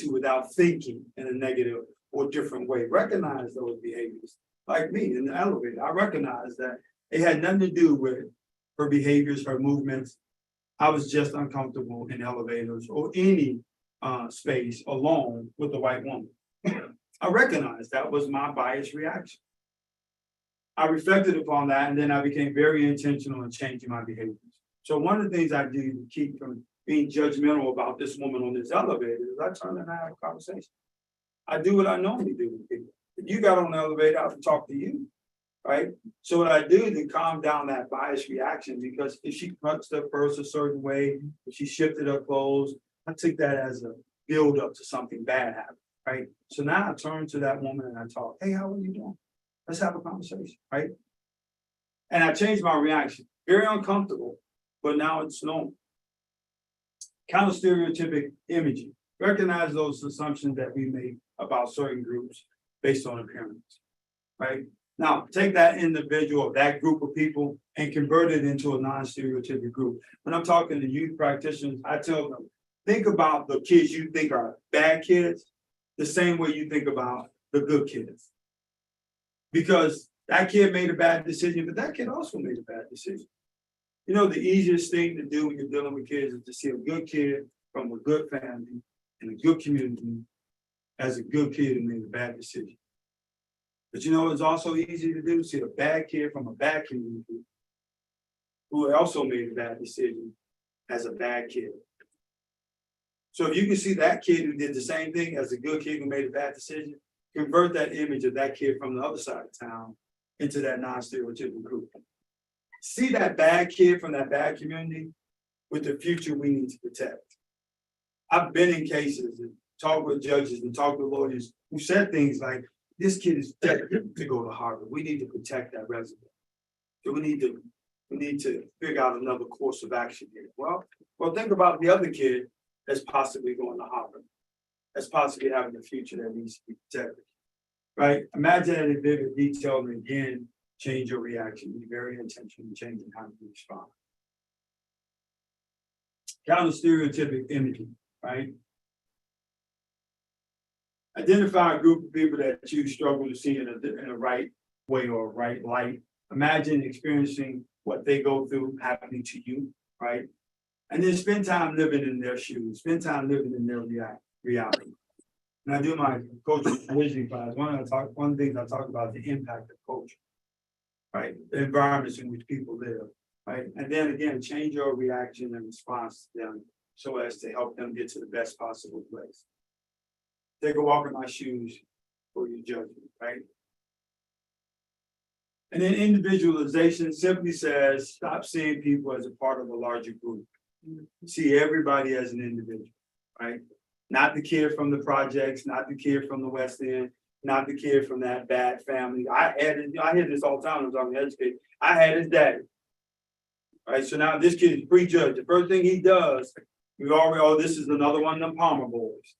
without thinking in a negative or different way. Recognize those behaviors. Like me in the elevator, I recognize that it had nothing to do with her behaviors, her movements. I was just uncomfortable in elevators or any space alone with a white woman. I recognized that was my biased reaction. I reflected upon that, and then I became very intentional in changing my behaviors. So one of the things I do to keep from being judgmental about this woman on this elevator is I turn and I have a conversation. I do what I normally do with people. If you got on the elevator, I have to talk to you, right? So what I do is to calm down that biased reaction, because if she punched her purse a certain way, if she shifted her clothes, I took that as a build up to something bad happening, right? So now I turn to that woman and I talk, "Hey, how are you doing? Let's have a conversation," right? And I changed my reaction. Very uncomfortable, but now it's normal. Counter stereotypic imaging. Recognize those assumptions that we make about certain groups based on appearance, right? Now, take that individual, that group of people, and convert it into a non-stereotypic group. When I'm talking to youth practitioners, I tell them, think about the kids you think are bad kids the same way you think about the good kids. Because that kid made a bad decision, but that kid also made a bad decision. You know, the easiest thing to do when you're dealing with kids is to see a good kid from a good family in a good community as a good kid who made a bad decision. But you know, it's also easy to do, see a bad kid from a bad community who also made a bad decision as a bad kid. So if you can see that kid who did the same thing as a good kid who made a bad decision, convert that image of that kid from the other side of town into that non-stereotypical group. See that bad kid from that bad community with the future we need to protect. I've been in cases and talked with judges and talked with lawyers who said things like, "This kid is destined to go to Harvard. We need to protect that resident. So we need to figure out another course of action here." Well, think about the other kid that's possibly going to Harvard, that's possibly having a future that needs to be protected, right? Imagine that in vivid detail, and again, change your reaction. Be very intentional in changing how you respond. Counter stereotypic imaging, right? Identify a group of people that you struggle to see in a right way or right light. Imagine experiencing what they go through happening to you, right? And then spend time living in their shoes, spend time living in their reality. And I do my coaching visioning class. One of the things I talk about is the impact of culture, right? The environments in which people live, right? And then again, change your reaction and response to them so as to help them get to the best possible place. Take a walk in my shoes for your judgment, right? And then individualization simply says, stop seeing people as a part of a larger group. See everybody as an individual, right? Not the kid from the projects, not the kid from the West End, not the kid from that bad family. I hear this all the time when I'm talking to educators. I had his daddy. Right, so now this kid is prejudged. The first thing he does, we already, oh, this is another one of them Palmer boys,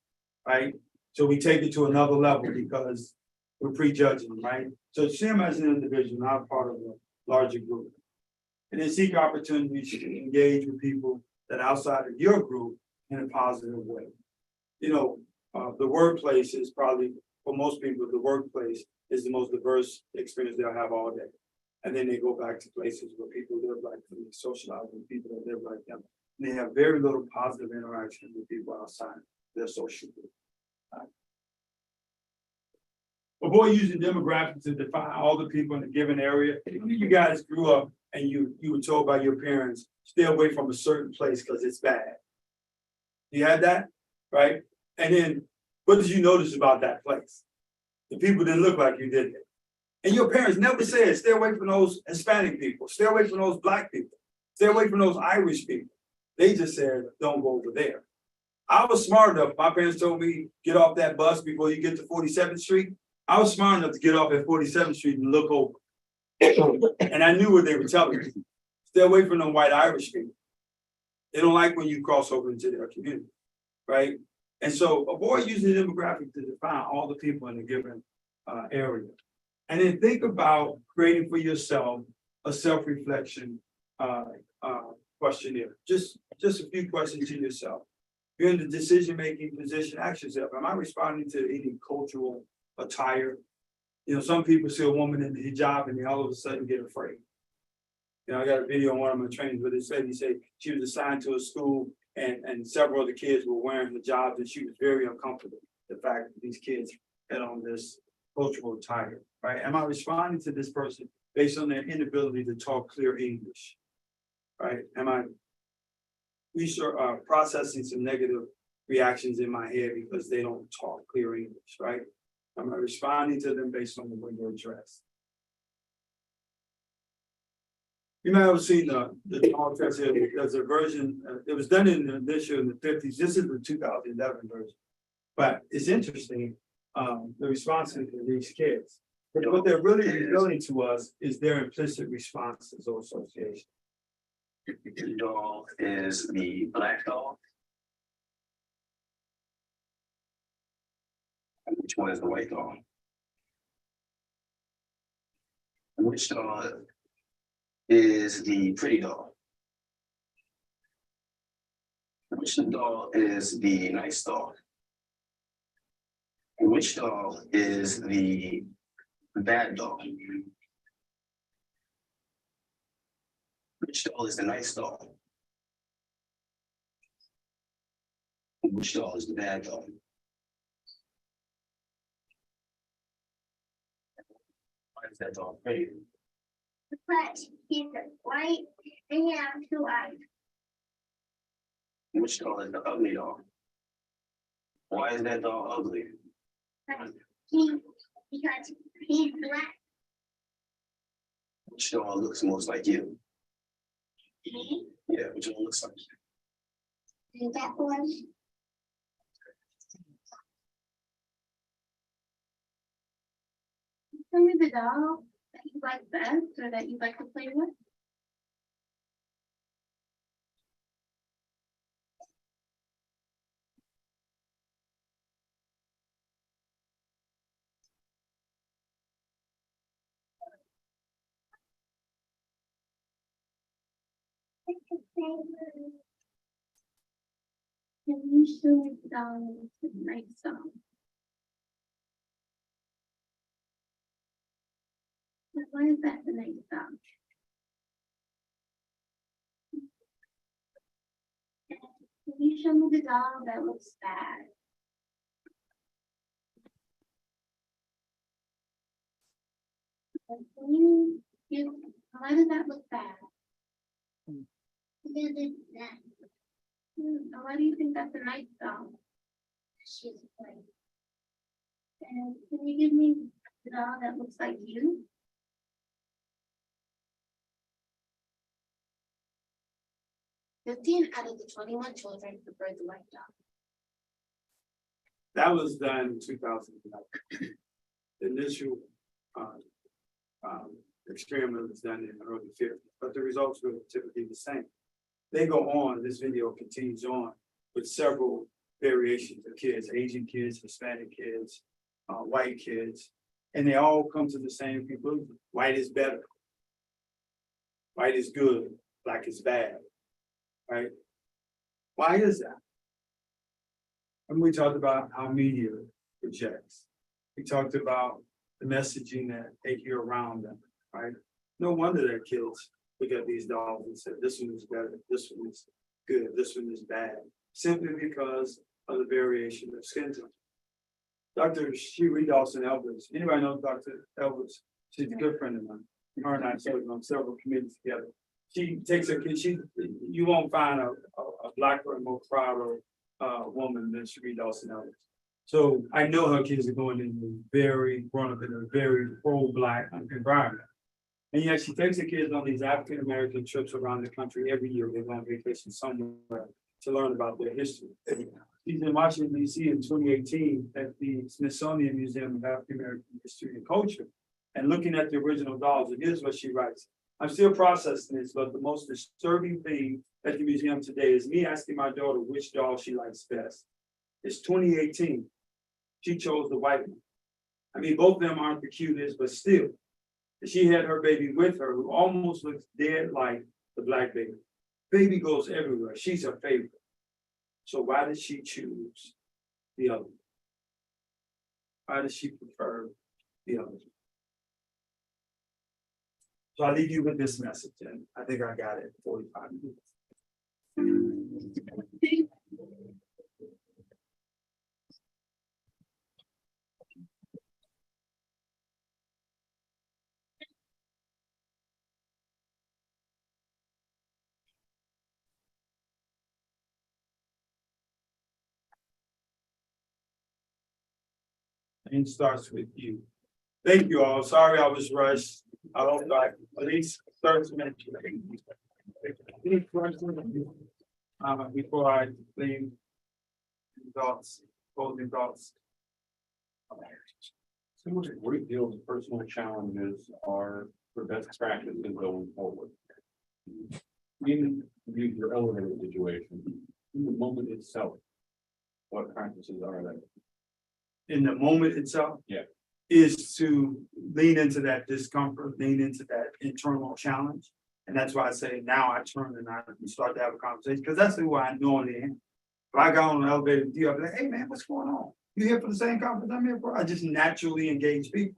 right? So we take it to another level because we're prejudging them, right? So see him as an individual, not part of a larger group. And then seek opportunities to engage with people that are outside of your group in a positive way. You know, the workplace is probably, for most people, the workplace is the most diverse experience they'll have all day. And then they go back to places where people live like them, they socialize with people that live like them. And they have very little positive interaction with people outside their social group. Avoid using demographics to define all the people in a given area. If you guys grew up and you were told by your parents, stay away from a certain place because it's bad. You had that, right? And then what did you notice about that place? The people didn't look like you, did they? And your parents never said, stay away from those Hispanic people, stay away from those Black people, stay away from those Irish people. They just said, don't go over there. I was smart enough. My parents told me, get off that bus before you get to 47th Street. I was smart enough to get off at 47th Street and look over. And I knew what they were telling me. Stay away from them white Irish people. They don't like when you cross over into their community, right? And so avoid using demographics to define all the people in a given area. And then think about creating for yourself a self-reflection questionnaire. Just a few questions to yourself. If you're in the decision-making position, ask yourself, am I responding to any cultural attire? You know, some people see a woman in the hijab and they all of a sudden get afraid. You know, I got a video on one of my trainings where this lady said she was assigned to a school and several of the kids were wearing hijabs and she was very uncomfortable. The fact that these kids had on this cultural attire, right? Am I responding to this person based on their inability to talk clear English, right? Am I processing some negative reactions in my head because they don't talk clear English, right? Am I responding to them based on the way they're dressed? You might have seen the dog test here. There's a version, it was done in this year in the 50s. This is the 2011 version. But it's interesting, the responses of these kids. But what they're really revealing to us is their implicit responses or association. The dog is the black dog. And which one is the white dog? And which dog is the pretty dog? And which dog is the nice dog? And which dog is the bad dog? Which dog is the nice dog? And which dog is the bad dog? Why is that dog pretty? But he's white and he has 2 eyes. And which dog is the ugly dog? Why is that dog ugly? Because he's black. Which dog looks most like you? Me, Yeah, which one looks like you? and that one. Tell me the dog that you like best or that you like to play with. Can you show me the dog with the nice song? Why is that the nice dog? Can you show me the dog that looks bad? Why does that look bad? Because it's that. Why do you think that's a nice dog? She's white. And can you give me the dog that looks like you? "15 out of the 21 children prefer the white dog." That was done in 2011. The initial experiment was done in the early 50s, but the results were typically the same. They go on, this video continues on with several variations of kids, Asian kids, Hispanic kids, white kids, and they all come to the same conclusion: white is better. white is good, black is bad, right? Why is that? And we talked about how media projects. We talked about the messaging that they hear around them, right? No wonder their kids look at these dolls and say, this one is better, this one is good, this one is bad, simply because of the variation of skin tone. Dr. Sheree Dawson Elvis, anybody know Dr. Elvis? She's a good friend of mine. Her and I served on several committees together. She takes her kid, you won't find a blacker and more prouder woman than Sheree Dawson Elvis. So I know her kids are going in growing up in a very pro-black environment. And yet she takes the kids on these African-American trips around the country every year. They go on vacation somewhere to learn about their history. She's in Washington, D.C. in 2018 at the Smithsonian Museum of African-American History and Culture. And looking at the original dolls, and here's what she writes. I'm still processing this, but the most disturbing thing at the museum today is me asking my daughter which doll she likes best. It's 2018. She chose the white one. I mean, both of them aren't the cutest, but still. She had her baby with her, who almost looks dead like the black baby. Baby goes everywhere. She's her favorite. So why did she choose the other? Why does she prefer the other? So I leave you with this message, and I think I got it in 45 minutes. And starts with you. Thank you all. Sorry I was rushed. I hope I at least 30 minutes. Any questions? Before I leave, thoughts, closing thoughts. So what a great deal of personal challenges are for best practices going forward. In your elevator situation, in the moment itself, what practices are there? In the moment itself. Yeah. Is to lean into that discomfort, lean into that internal challenge. And that's why I say now I turn and I start to have a conversation, because that's who I normally am. If I got on an elevator with you, I'd be like, hey man, what's going on? You here for the same conference I'm here for? I just naturally engage people.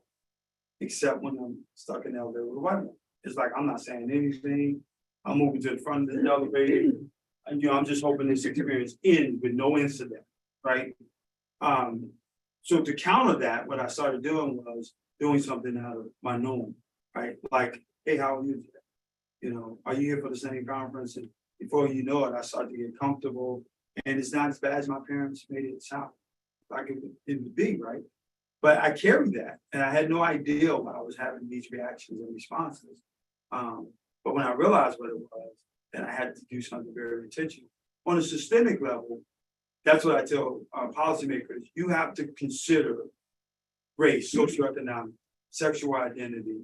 Except when I'm stuck in the elevator with a white one. It's like I'm not saying anything. I'm moving to the front of the elevator. And I'm just hoping this experience ends with no incident, right? So to counter that, what I started doing was doing something out of my norm, right? Like, hey, how are you today? Are you here for the same conference? And before you know it, I started to get comfortable. And it's not as bad as my parents made it sound like it would be, right? But I carried that, and I had no idea why I was having these reactions and responses. But when I realized what it was, then I had to do something very intentional. On a systemic level, that's what I tell policymakers. You have to consider race, socioeconomic, sexual identity,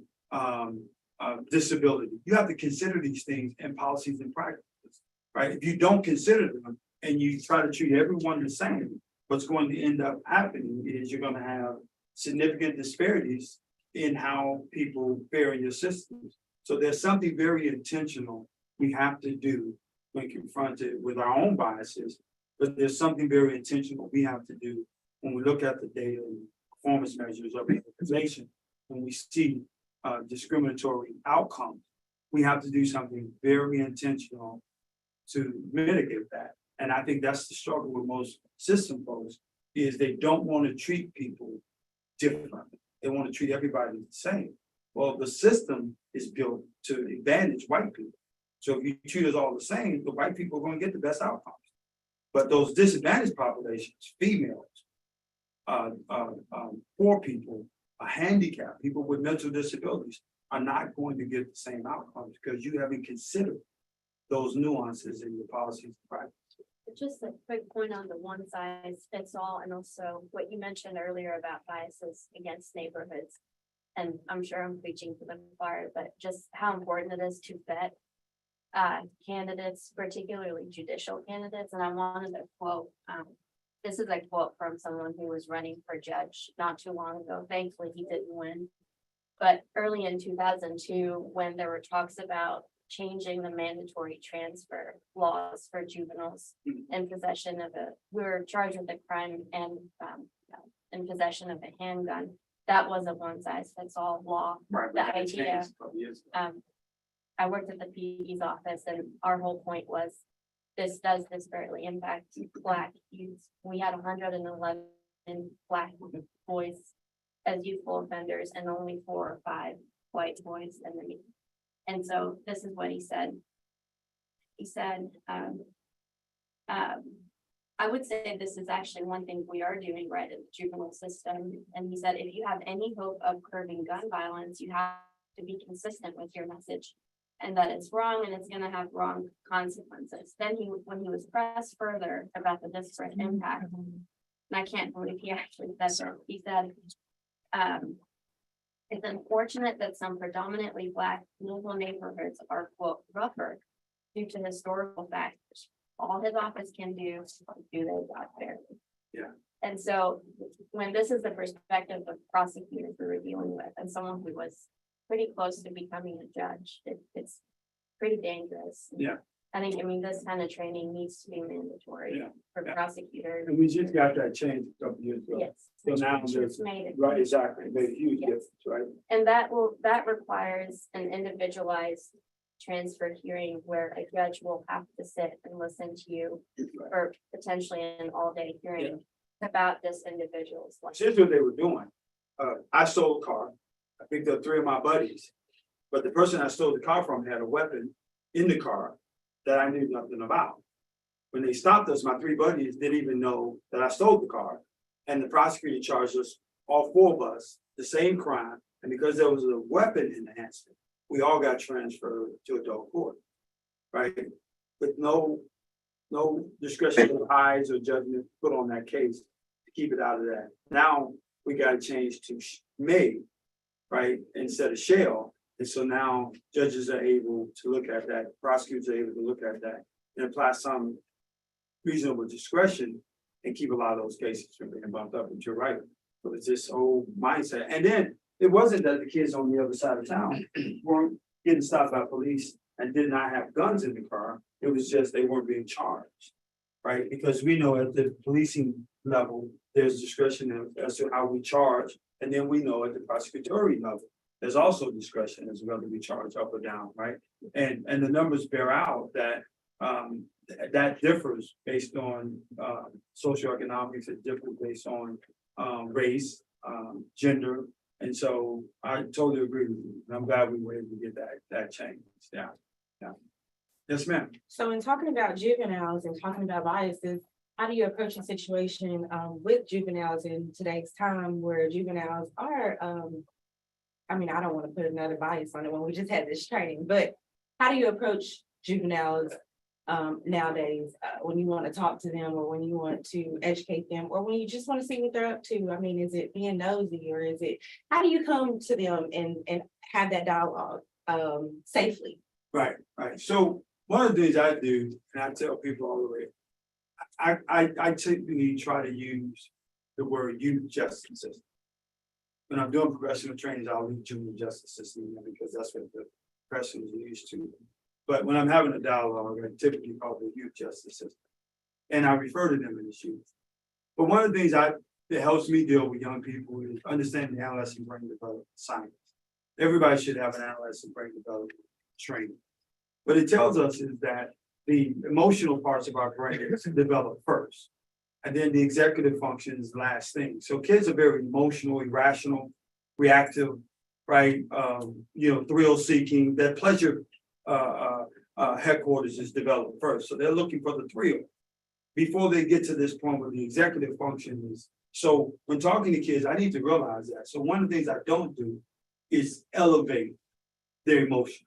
disability. You have to consider these things in policies and practices, right? If you don't consider them and you try to treat everyone the same, what's going to end up happening is you're going to have significant disparities in how people fare in your systems. So there's something very intentional we have to do when confronted with our own biases. But there's something very intentional we have to do when we look at the data and performance measures of the organization, when we see discriminatory outcomes. We have to do something very intentional to mitigate that. And I think that's the struggle with most system folks, is they don't want to treat people differently. They want to treat everybody the same. Well, the system is built to advantage white people. So if you treat us all the same, the white people are going to get the best outcomes. But those disadvantaged populations, females, poor people, handicapped, people with mental disabilities, are not going to get the same outcomes because you haven't considered those nuances in your policies and practices. Just a quick point on the one size fits all, and also what you mentioned earlier about biases against neighborhoods. And I'm sure I'm preaching to the choir, but just how important it is to vet candidates, particularly judicial candidates. And I wanted to quote, this is a quote from someone who was running for judge not too long ago. Thankfully, he didn't win. But early in 2002, when there were talks about changing the mandatory transfer laws for juveniles in possession of we were charged with a crime and in possession of a handgun. That was a one size fits all law. Right. The idea, I worked at the PD's office and our whole point was this does disparately impact Black youth. We had 111 Black boys as youthful offenders and only 4 or 5 white boys in the meeting. And so this is what he said. He said, I would say this is actually one thing we are doing right in the juvenile system. And he said, if you have any hope of curbing gun violence, you have to be consistent with your message and that it's wrong and it's going to have wrong consequences. Then when he was pressed further about the disparate impact, and I can't believe he actually said that, he said, it's unfortunate that some predominantly Black local neighborhoods are, quote, rougher due to historical factors. All his office can do is do their job fairly. Yeah. And so when this is the perspective of prosecutors we were dealing with and someone who was pretty close to becoming a judge, it's pretty dangerous. Yeah. I mean, this kind of training needs to be mandatory for prosecutors. And we just got that change a couple years ago. Yes. So now which there's, made it. right, exactly, it made a huge Yes. difference, right? And that requires an individualized transfer hearing where a judge will have to sit and listen to you for potentially an all-day hearing about this individual's life. Here's what they were doing. I stole a car. I picked up 3 of my buddies, but the person I stole the car from had a weapon in the car that I knew nothing about. When they stopped us, my 3 buddies didn't even know that I stole the car. And the prosecutor charged us, all 4 of us, the same crime. And because there was a weapon enhancement, we all got transferred to adult court, right? With no discretion of eyes or judgment put on that case to keep it out of that. Now we got to change to may, right, instead of shall. And so now judges are able to look at that, prosecutors are able to look at that and apply some reasonable discretion and keep a lot of those cases from being bumped up. But you're right. So it's this whole mindset. And then it wasn't that the kids on the other side of town weren't getting stopped by police and did not have guns in the car. It was just they weren't being charged, right? Because we know at the policing level, there's discretion as to how we charge. And then we know at the prosecutorial level, there's also discretion as well to be charged up or down, right? And the numbers bear out that that differs based on socioeconomics, it differs based on race, gender. And so I totally agree with you. And I'm glad we were able to get that change. Yeah. Yes, ma'am. So in talking about juveniles and talking about biases, how do you approach a situation with juveniles in today's time where juveniles are, I mean, I don't want to put another bias on it when we just had this training, but how do you approach juveniles nowadays when you want to talk to them or when you want to educate them or when you just want to see what they're up to? I mean, is it being nosy or is it, how do you come to them and have that dialogue safely? Right. So one of the things I do, and I tell people all the way, I typically try to use the word youth justice system. When I'm doing professional trainings, I'll use juvenile justice system because that's what the professionals are used to. But when I'm having a dialogue, I typically call it the youth justice system. And I refer to them as youth. But one of the things that helps me deal with young people is understanding the adolescent brain development science. Everybody should have an adolescent brain development training. What it tells us is that the emotional parts of our brain develop first. And then the executive function is the last thing. So kids are very emotional, irrational, reactive, right? Thrill seeking. That pleasure headquarters is developed first. So they're looking for the thrill before they get to this point where the executive function is. So when talking to kids, I need to realize that. So one of the things I don't do is elevate their emotions.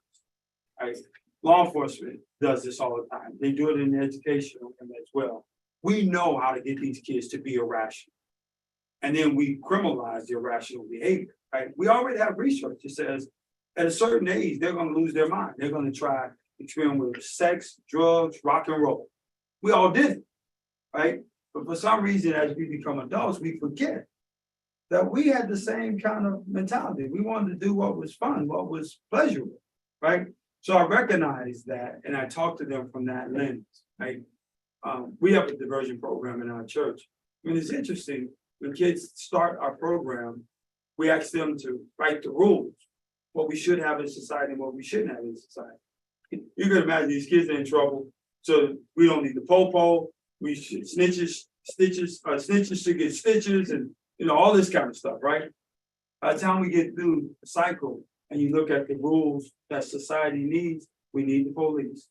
Right? Law enforcement does this all the time. They do it in the educational as well. We know how to get these kids to be irrational. And then we criminalize the irrational behavior, right? We already have research that says at a certain age, they're going to lose their mind. They're going to try experiment with sex, drugs, rock and roll. We all did it, right? But for some reason, as we become adults, we forget that we had the same kind of mentality. We wanted to do what was fun, what was pleasurable, right? So I recognize that and I talk to them from that lens, right? We have a diversion program in our church. I mean, it's interesting, when kids start our program, we ask them to write the rules, what we should have in society and what we shouldn't have in society. You can imagine these kids are in trouble, so we don't need the popo, we should snitches should get stitches and, you know, all this kind of stuff, right? By the time we get through the cycle and you look at the rules that society needs, we need the police.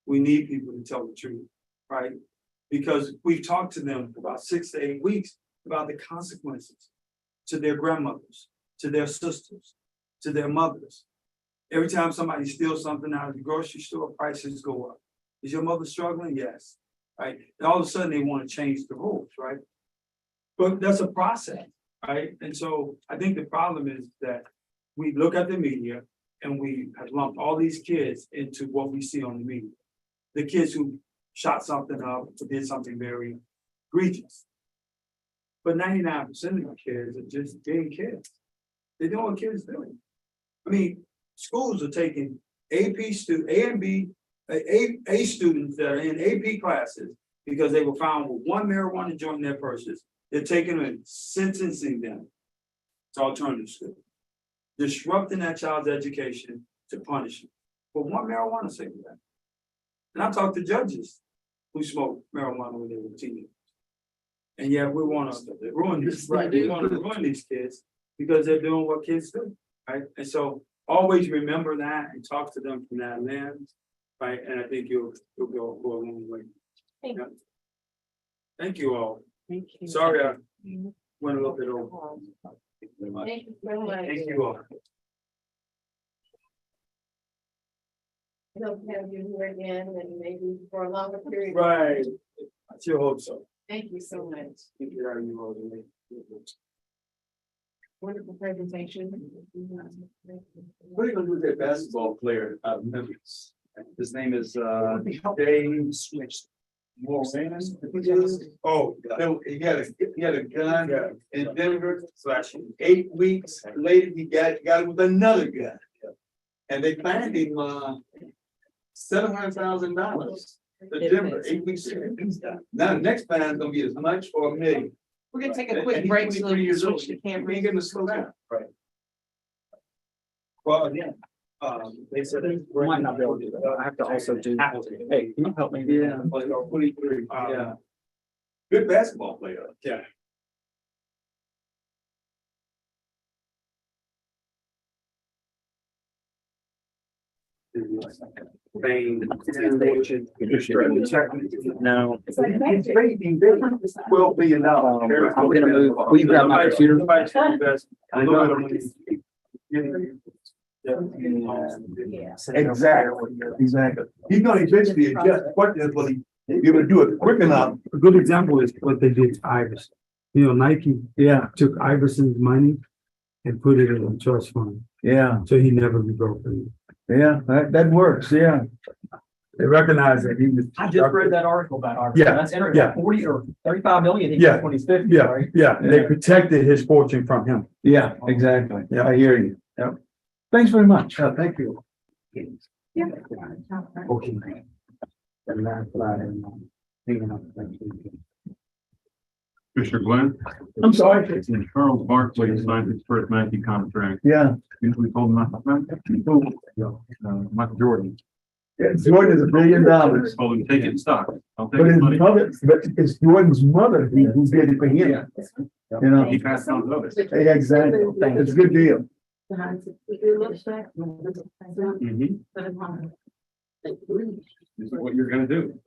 We need people to tell the truth, right? Because we've talked to them for about 6 to 8 weeks about the consequences to their grandmothers, to their sisters, to their mothers. Every time somebody steals something out of the grocery store, prices go up. Is your mother struggling? Yes, right? And all of a sudden they want to change the rules, right? But that's a process, right? And so I think the problem is that we look at the media and we have lumped all these kids into what we see on the media. The kids who shot something up, or did something very egregious. But 99% of the kids are just being kids. They know what kids doing. I mean, schools are taking A and B, A students that are in AP classes because they were found with one marijuana joint in their purses. They're taking them and sentencing them to alternative school, disrupting that child's education to punish them for one marijuana cigarette. And I talked to judges who smoked marijuana when they were teenagers. And yet we want to ruin this, right? We want to ruin these kids because they're doing what kids do, right? And so always remember that and talk to them from that lens, right? And I think you'll go a long way. Thank you. Thank you all. Thank you. Sorry I went a little bit over. Thank you very much. Thank you all. Hope to have you here again and maybe for a longer period. Right. I sure hope so. Thank you so much. Thank you, Larry, you all the way. Wonderful presentation. What are you gonna do with that basketball player out of Memphis? His name is Dave Switch. Moran. Oh, So he had a gun in Denver, 8 weeks later, he got it with another gun. And they fined him $700,000 to Denver, 8 weeks later. Now, the next fine is gonna be as much or a million. We're gonna take a And quick he's break. so 23 years old. switch the You camera. ain't gonna slow down. right. Well, again, they said they Might not be able to do that. I have to also do, hey, can you help me? Yeah. 23, yeah. Good basketball player. yeah. No. $12 billion. I'm gonna move. Will you grab my computer? Exactly. He's gonna eventually adjust, what is, but you're gonna do it quick enough. A good example is what they did to Iverson. You know, Nike took Iverson's money and put it in a trust fund. Yeah, So he never be broken. yeah, that works, yeah. They recognize that he was. I just read that article about Iverson. Yeah, That's interesting. yeah. 40 or 35 million. He Yeah. got when he's 50, Yeah, right? yeah, they protected his fortune from him. Yeah, exactly. Yeah. I hear you. Yep. Thanks very much. Thank you. Yeah. Okay. And that's why I'm thinking of. Commissioner Glenn, I'm sorry. Charles Barkley signed his first Nike contract. Yeah. Usually told him not to. Michael Jordan. Jordan is $1 billion. Told him take it in stock. I'll take But his his money. mother, but it's Jordan's mother who did it for him. You know, He passed on to others. exactly. It's a good deal. Mhm. This is what you're gonna do.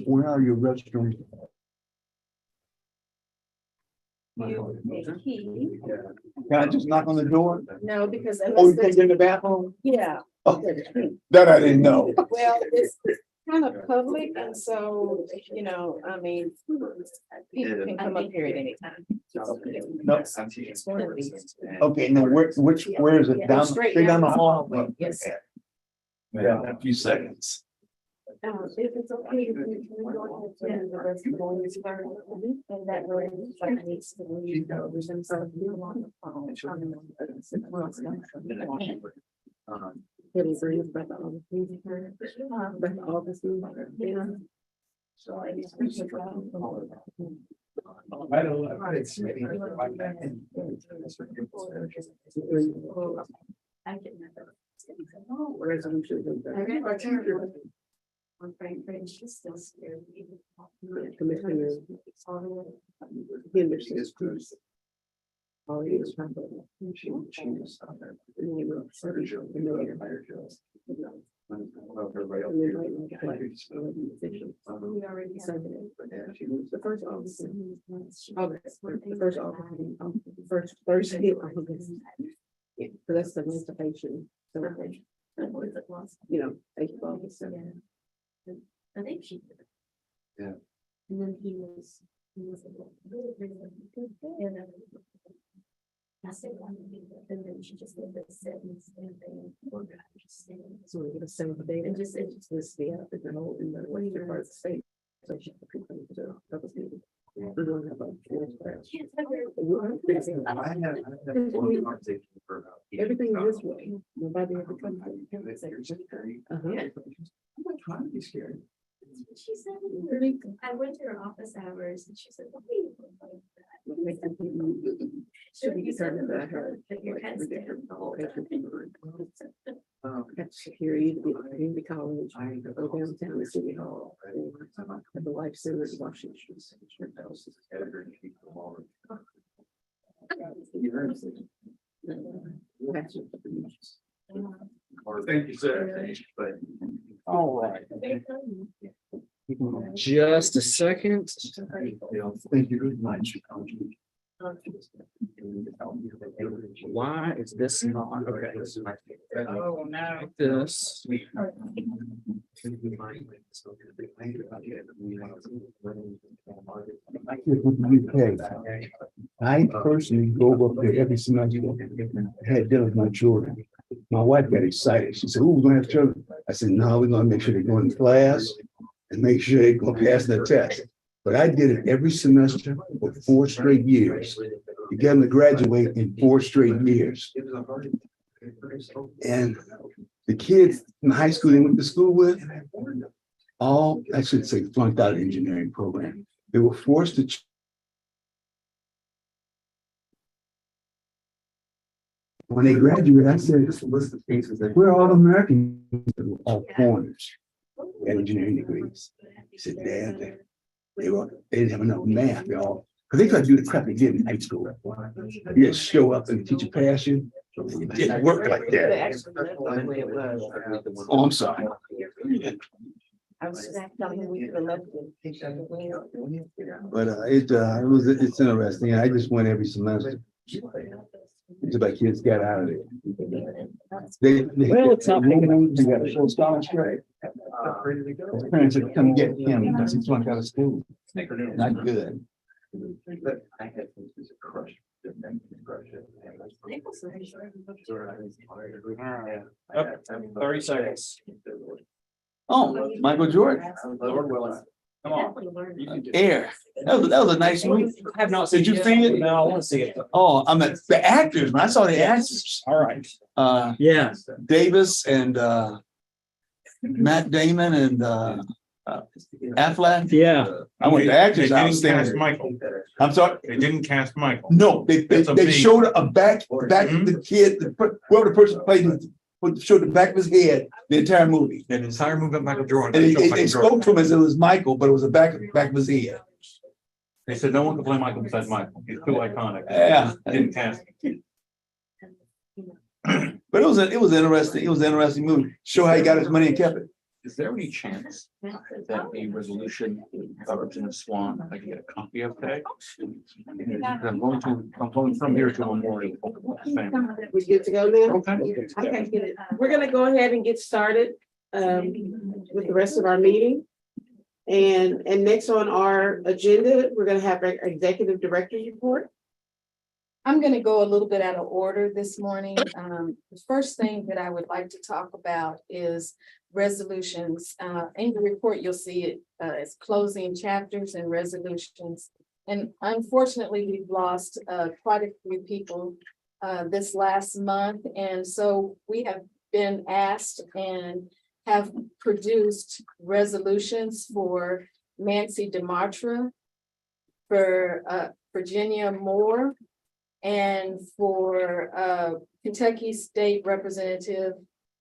Where are your restrooms? Can I just knock on the door? No, because Oh, you unless can't there's, get in the bathroom? yeah, Okay, that I didn't know. well, it's kind of public and so, you know, I mean, people can come up here at any time. No. It's one of these. Okay, now where is it? Go Down, straight straight down the down. hall? Yes. Yeah, a few seconds. If it's okay, can we go ahead to the rest of the boys first? And that way, like, needs to leave. So you on the phone. It is really about the other things. But all this. So I just. I don't know. I get never. Resolution. I'm afraid she's still scared. Commissioner Henderson. Oh, he was trying to. She was. We already have it. The first officer. The first officer. First Thursday. Yeah, so that's the anticipation. So, you know, thank you, officer. I think she did. Yeah. And then he was. And I said, and then she just did this sentence and then. So we're gonna send the data. And just, it just. This, the app, the whole, in the western part of the state. So she could come to that was good. We're gonna have everything this way. Nobody ever comes. I'm trying to be scared. She said, I went to her office hours and she said, what do you look like that? Should be determined that I heard. That you're kind of scared the whole time. At security, to be at community college, I go downtown to City Hall. At the Life Center in Washington. Thank you, sir. All right. Just a second. Thank you very much. Why is this not? Okay. Oh, no. This. I personally go up there every semester, had dinner with my children. My wife got excited. She said, "Oh, we're gonna have children." I said, "No, we're gonna make sure they go in class and make sure they're gonna pass the test." But I did it every semester for 4 straight years. To get them to graduate in 4 straight years. And the kids in high school they went to school with, all, I should say, flunked out of the engineering program. They were forced to. When they graduated, I said, "We're all Americans, all foreigners, had engineering degrees." He said, "Dad, they didn't have enough math, y'all." Because they tried to do the crap they did in high school. You just show up and the teacher pass you. It didn't work like that. Oh, I'm sorry. I was just telling him we could have left it. But it's interesting. I just went every semester. It's about kids got out of it. Well, it's not big enough. They got a full scholarship. His parents would come get him because he flunked out of school. Not good. I had this crush. Up, 30 seconds. Oh, Michael Jordan. Lord willing. Come on. You can do it. Air. That was a nice movie. I have not Did you see it? No, I want to see it. Oh, I mean the actors. When I saw the actors, All right. Yeah. Davis and Matt Damon and Affleck. Yeah. I went the actors outstanding. Michael. I'm sorry. They didn't cast Michael. No, That's a they big- showed a back of the kid, whoever the person played, showed the back of his head the entire movie. And the entire movie of Michael Jordan. And they spoke to him as it was Michael, but it was the back of his head. They said no one could play Michael besides Michael. He's too iconic. Yeah. Didn't cast him. But it was an interesting movie. Show how he got his money and kept it. Is there any chance that a resolution by Representative Swan, I can get a copy of today? I'm going from here to Memorial. We good to go now? Okay. Okay, we're gonna go ahead and get started with the rest of our meeting. And next on our agenda, we're gonna have our executive director's report. I'm going to go a little bit out of order this morning. The first thing that I would like to talk about is resolutions. In the report, you'll see it as closing chapters and resolutions. And unfortunately, we've lost quite a few people this last month. And so we have been asked and have produced resolutions for Nancy DeMatra, for Virginia Moore, and for Kentucky State Representative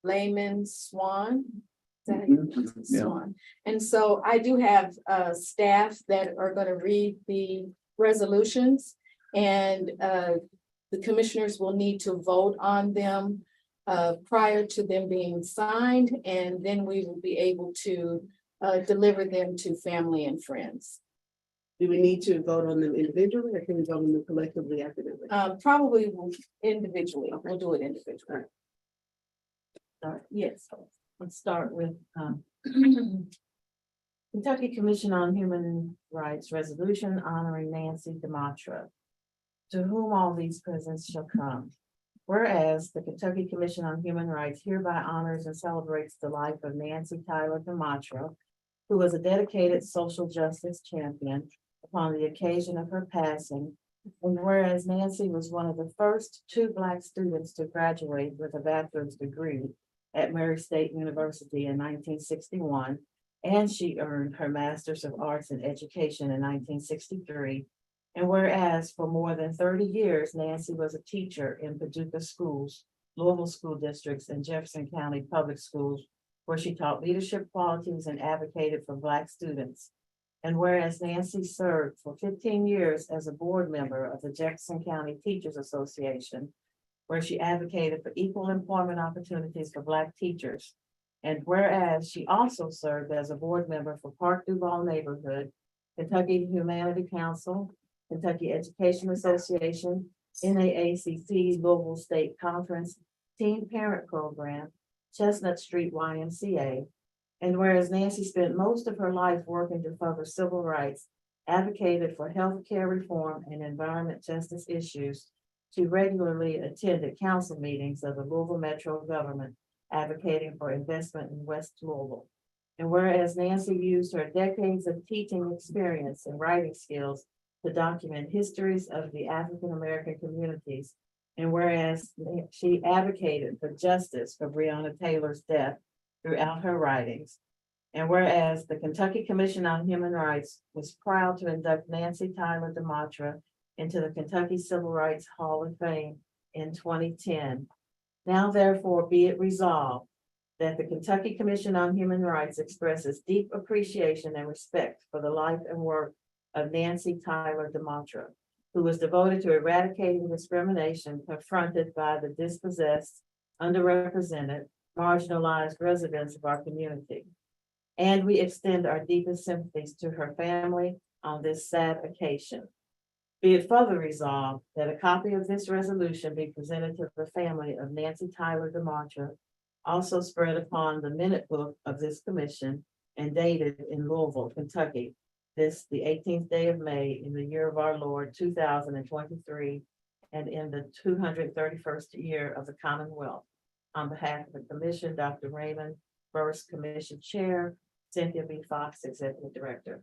Layman Swan. Is that how you- Swan. And so I do have staff that are going to read the resolutions, and the commissioners will need to vote on them prior to them being signed, and then we will be able to deliver them to family and friends. Do we need to vote on them individually or can we vote on them collectively after that? Probably individually. We'll do it individually. Yes, let's start with Kentucky Commission on Human Rights Resolution honoring Nancy DeMatra, to whom all these presents shall come. Whereas the Kentucky Commission on Human Rights hereby honors and celebrates the life of Nancy Tyler DeMatra, who was a dedicated social justice champion upon the occasion of her passing. And whereas Nancy was one of the first 2 Black students to graduate with a bachelor's degree at Murray State University in 1961, and she earned her Master's of Arts in Education in 1963. And whereas for more than 30 years, Nancy was a teacher in Paducah schools, Louisville school districts, and Jefferson County public schools, where she taught leadership qualities and advocated for Black students. And whereas Nancy served for 15 years as a board member of the Jefferson County Teachers Association, where she advocated for equal employment opportunities for Black teachers. And whereas she also served as a board member for Park Duval Neighborhood, Kentucky Humanity Council, Kentucky Education Association, NAACC Louisville State Conference, Teen Parent Program, Chestnut Street YMCA. And whereas Nancy spent most of her life working to further civil rights, advocated for health care reform and environment justice issues, she regularly attended council meetings of the Louisville Metro government, advocating for investment in West Louisville. And whereas Nancy used her decades of teaching experience and writing skills to document histories of the African American communities, and whereas she advocated for justice for Breonna Taylor's death throughout her writings, and whereas the Kentucky Commission on Human Rights was proud to induct Nancy Tyler DeMatra into the Kentucky Civil Rights Hall of Fame in 2010. Now therefore be it resolved that the Kentucky Commission on Human Rights expresses deep appreciation and respect for the life and work of Nancy Tyler DeMatra, who was devoted to eradicating discrimination confronted by the dispossessed, underrepresented, marginalized residents of our community. And we extend our deepest sympathies to her family on this sad occasion. Be it further resolved that a copy of this resolution be presented to the family of Nancy Tyler DeMatra, also spread upon the minute book of this commission and dated in Louisville, Kentucky, this the 18th day of May in the year of our Lord 2023, and in the 231st year of the Commonwealth. On behalf of the commission, Dr. Raymond, first commission chair, Cynthia B. Fox, executive director.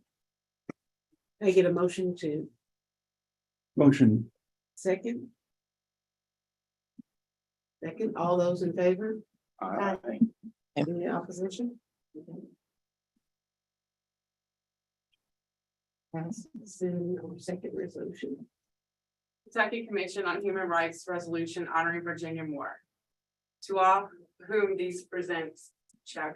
I get a motion to Motion. second. Second, all those in favor? Aye. Any opposition? Pass the second resolution. Kentucky Commission on Human Rights Resolution honoring Virginia Moore. To all whom these presents check.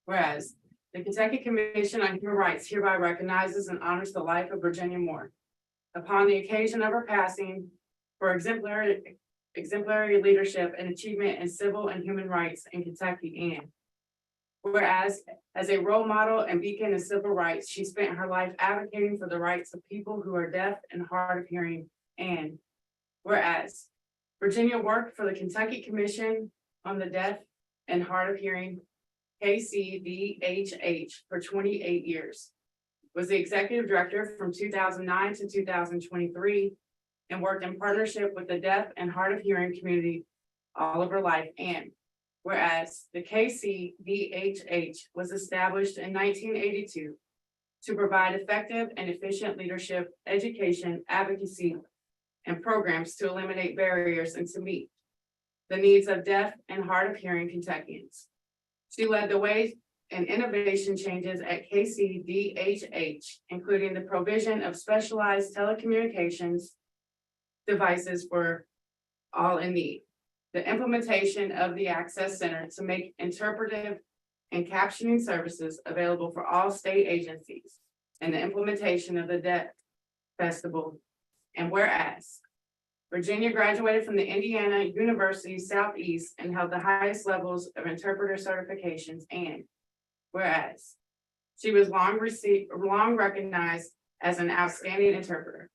Whereas the Kentucky Commission on Human Rights hereby recognizes and honors the life of Virginia Moore. Upon the occasion of her passing, for exemplary leadership and achievement in civil and human rights in Kentucky, and whereas as a role model and beacon of civil rights, she spent her life advocating for the rights of people who are deaf and hard of hearing, and whereas Virginia worked for the Kentucky Commission on the Deaf and Hard of Hearing, KCVHH, for 28 years, was the executive director from 2009 to 2023, and worked in partnership with the deaf and hard of hearing community all of her life, and Whereas the KCVHH was established in 1982 to provide effective and efficient leadership, education, advocacy, and programs to eliminate barriers and to meet the needs of deaf and hard of hearing Kentuckians. She led the way in innovation changes at KCVHH, including the provision of specialized telecommunications devices for all in need, the implementation of the Access Center to make interpretive and captioning services available for all state agencies, and the implementation of the Deaf Festival. And whereas Virginia graduated from the Indiana University Southeast and held the highest levels of interpreter certifications, and whereas she was long recognized as an outstanding interpreter.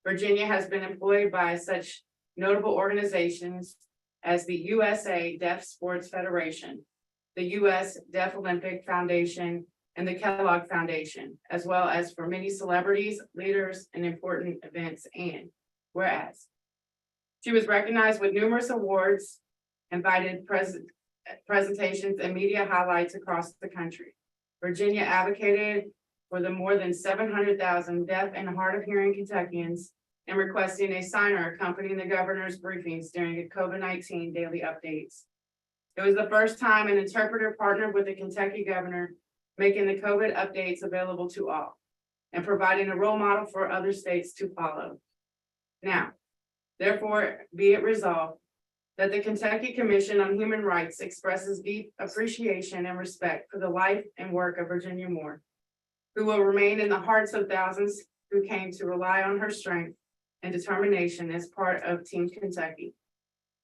Virginia has been employed by such notable organizations as the USA Deaf Sports Federation, the US Deaf Olympic Foundation, and the Kellogg Foundation, as well as for many celebrities, leaders, and important events. And whereas she was recognized with numerous awards, invited presentations, and media highlights across the country. Virginia advocated for the more than 700,000 deaf and hard of hearing Kentuckians and requesting a signer accompanying the governor's briefings during the COVID-19 daily updates. It was the first time an interpreter partnered with the Kentucky governor, making the COVID updates available to all and providing a role model for other states to follow. Now, therefore, be it resolved that the Kentucky Commission on Human Rights expresses deep appreciation and respect for the life and work of Virginia Moore, who will remain in the hearts of thousands who came to rely on her strength and determination as part of Team Kentucky.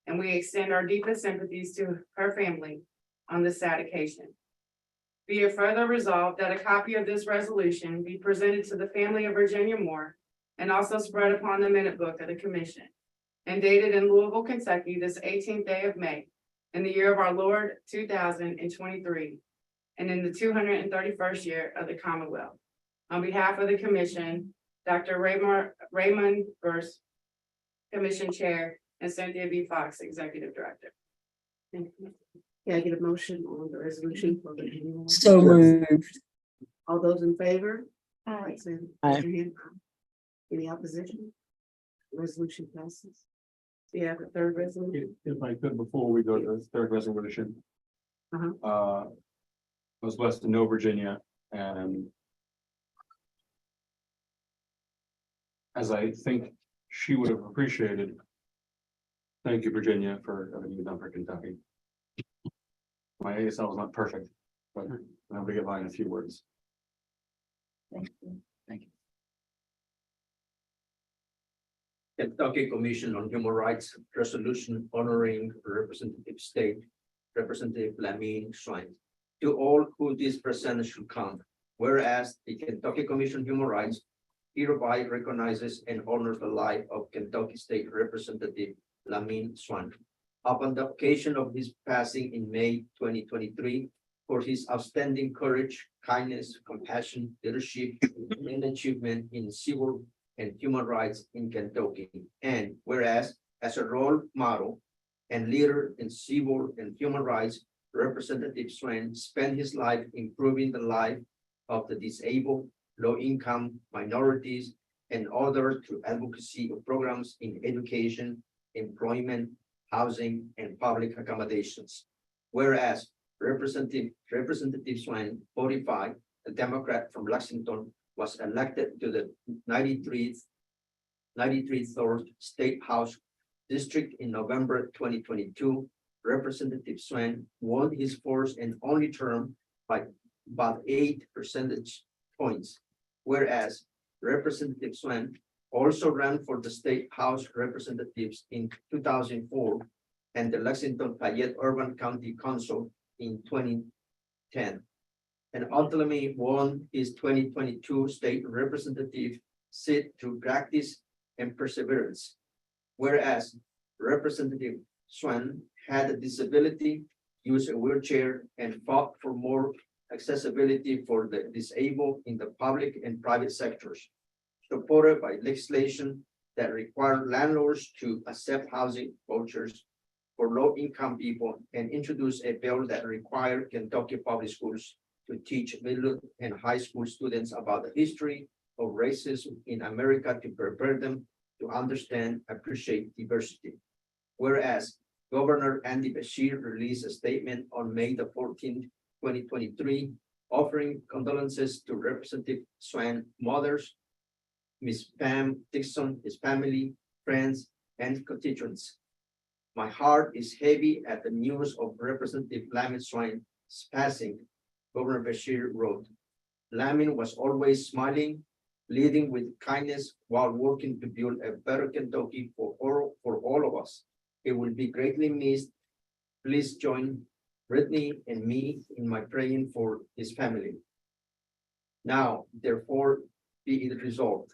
And we extend our deepest sympathies to her family on this sad occasion. Be it further resolved that a copy of this resolution be presented to the family of Virginia Moore and also spread upon the minute book of the commission, and dated in Louisville, Kentucky, this 18th day of May, in the year of our Lord 2023, and in the 231st year of the Commonwealth. On behalf of the commission, Dr. Raymond Burst, Commission Chair, and Cynthia B. Fox, Executive Director. Thank you. Can I get a motion on the resolution for the? So moved. All those in favor? Aye. Say- Aye. raise your hand. Any opposition? Resolution passes. We have a third resolution. If I could, before we go to the third resolution. Uh-huh. I was blessed to know Virginia, and as I think she would have appreciated. Thank you, Virginia, for everything you've done for Kentucky. My ASL is not perfect, but I'm gonna get by in a few words. Thank you. Thank you. Kentucky Commission on Human Rights resolution honoring Representative State Representative Lamine Swain. To all who this present should count, whereas the Kentucky Commission on Human Rights hereby recognizes and honors the life of Kentucky State Representative Lamine Swain. Upon the occasion of his passing in May 2023, for his outstanding courage, kindness, compassion, leadership, and achievement in civil and human rights in Kentucky. And whereas, as a role model and leader in civil and human rights, Representative Swain spent his life improving the life of the disabled, low-income minorities, and others through advocacy of programs in education, employment, housing, and public accommodations. Whereas Representative Swain, 45, a Democrat from Lexington, was elected to the 93rd State House District in November 2022. Representative Swain won his first and only term by about 8 percentage points. Whereas Representative Swain also ran for the State House Representatives in 2004 and the Lexington Fayette Urban County Council in 2010, and ultimately won his 2022 state representative seat through practice and perseverance. Whereas Representative Swain had a disability, used a wheelchair, and fought for more accessibility for the disabled in the public and private sectors, supported by legislation that required landlords to accept housing vouchers, for low-income people and introduce a bill that required Kentucky Public Schools to teach middle and high school students about the history of racism in America to prepare them to understand, appreciate diversity. Whereas Governor Andy Beshear released a statement on May the 14th, 2023, offering condolences to Representative Swan mothers, Miss Pam Dixon, his family, friends, and constituents. My heart is heavy at the news of Representative Lamin Swan's passing, Governor Beshear wrote. Lamin was always smiling, leading with kindness while working to build a better Kentucky for all of us. It will be greatly missed. Please join Brittany and me in my praying for his family. Now, therefore, be it resolved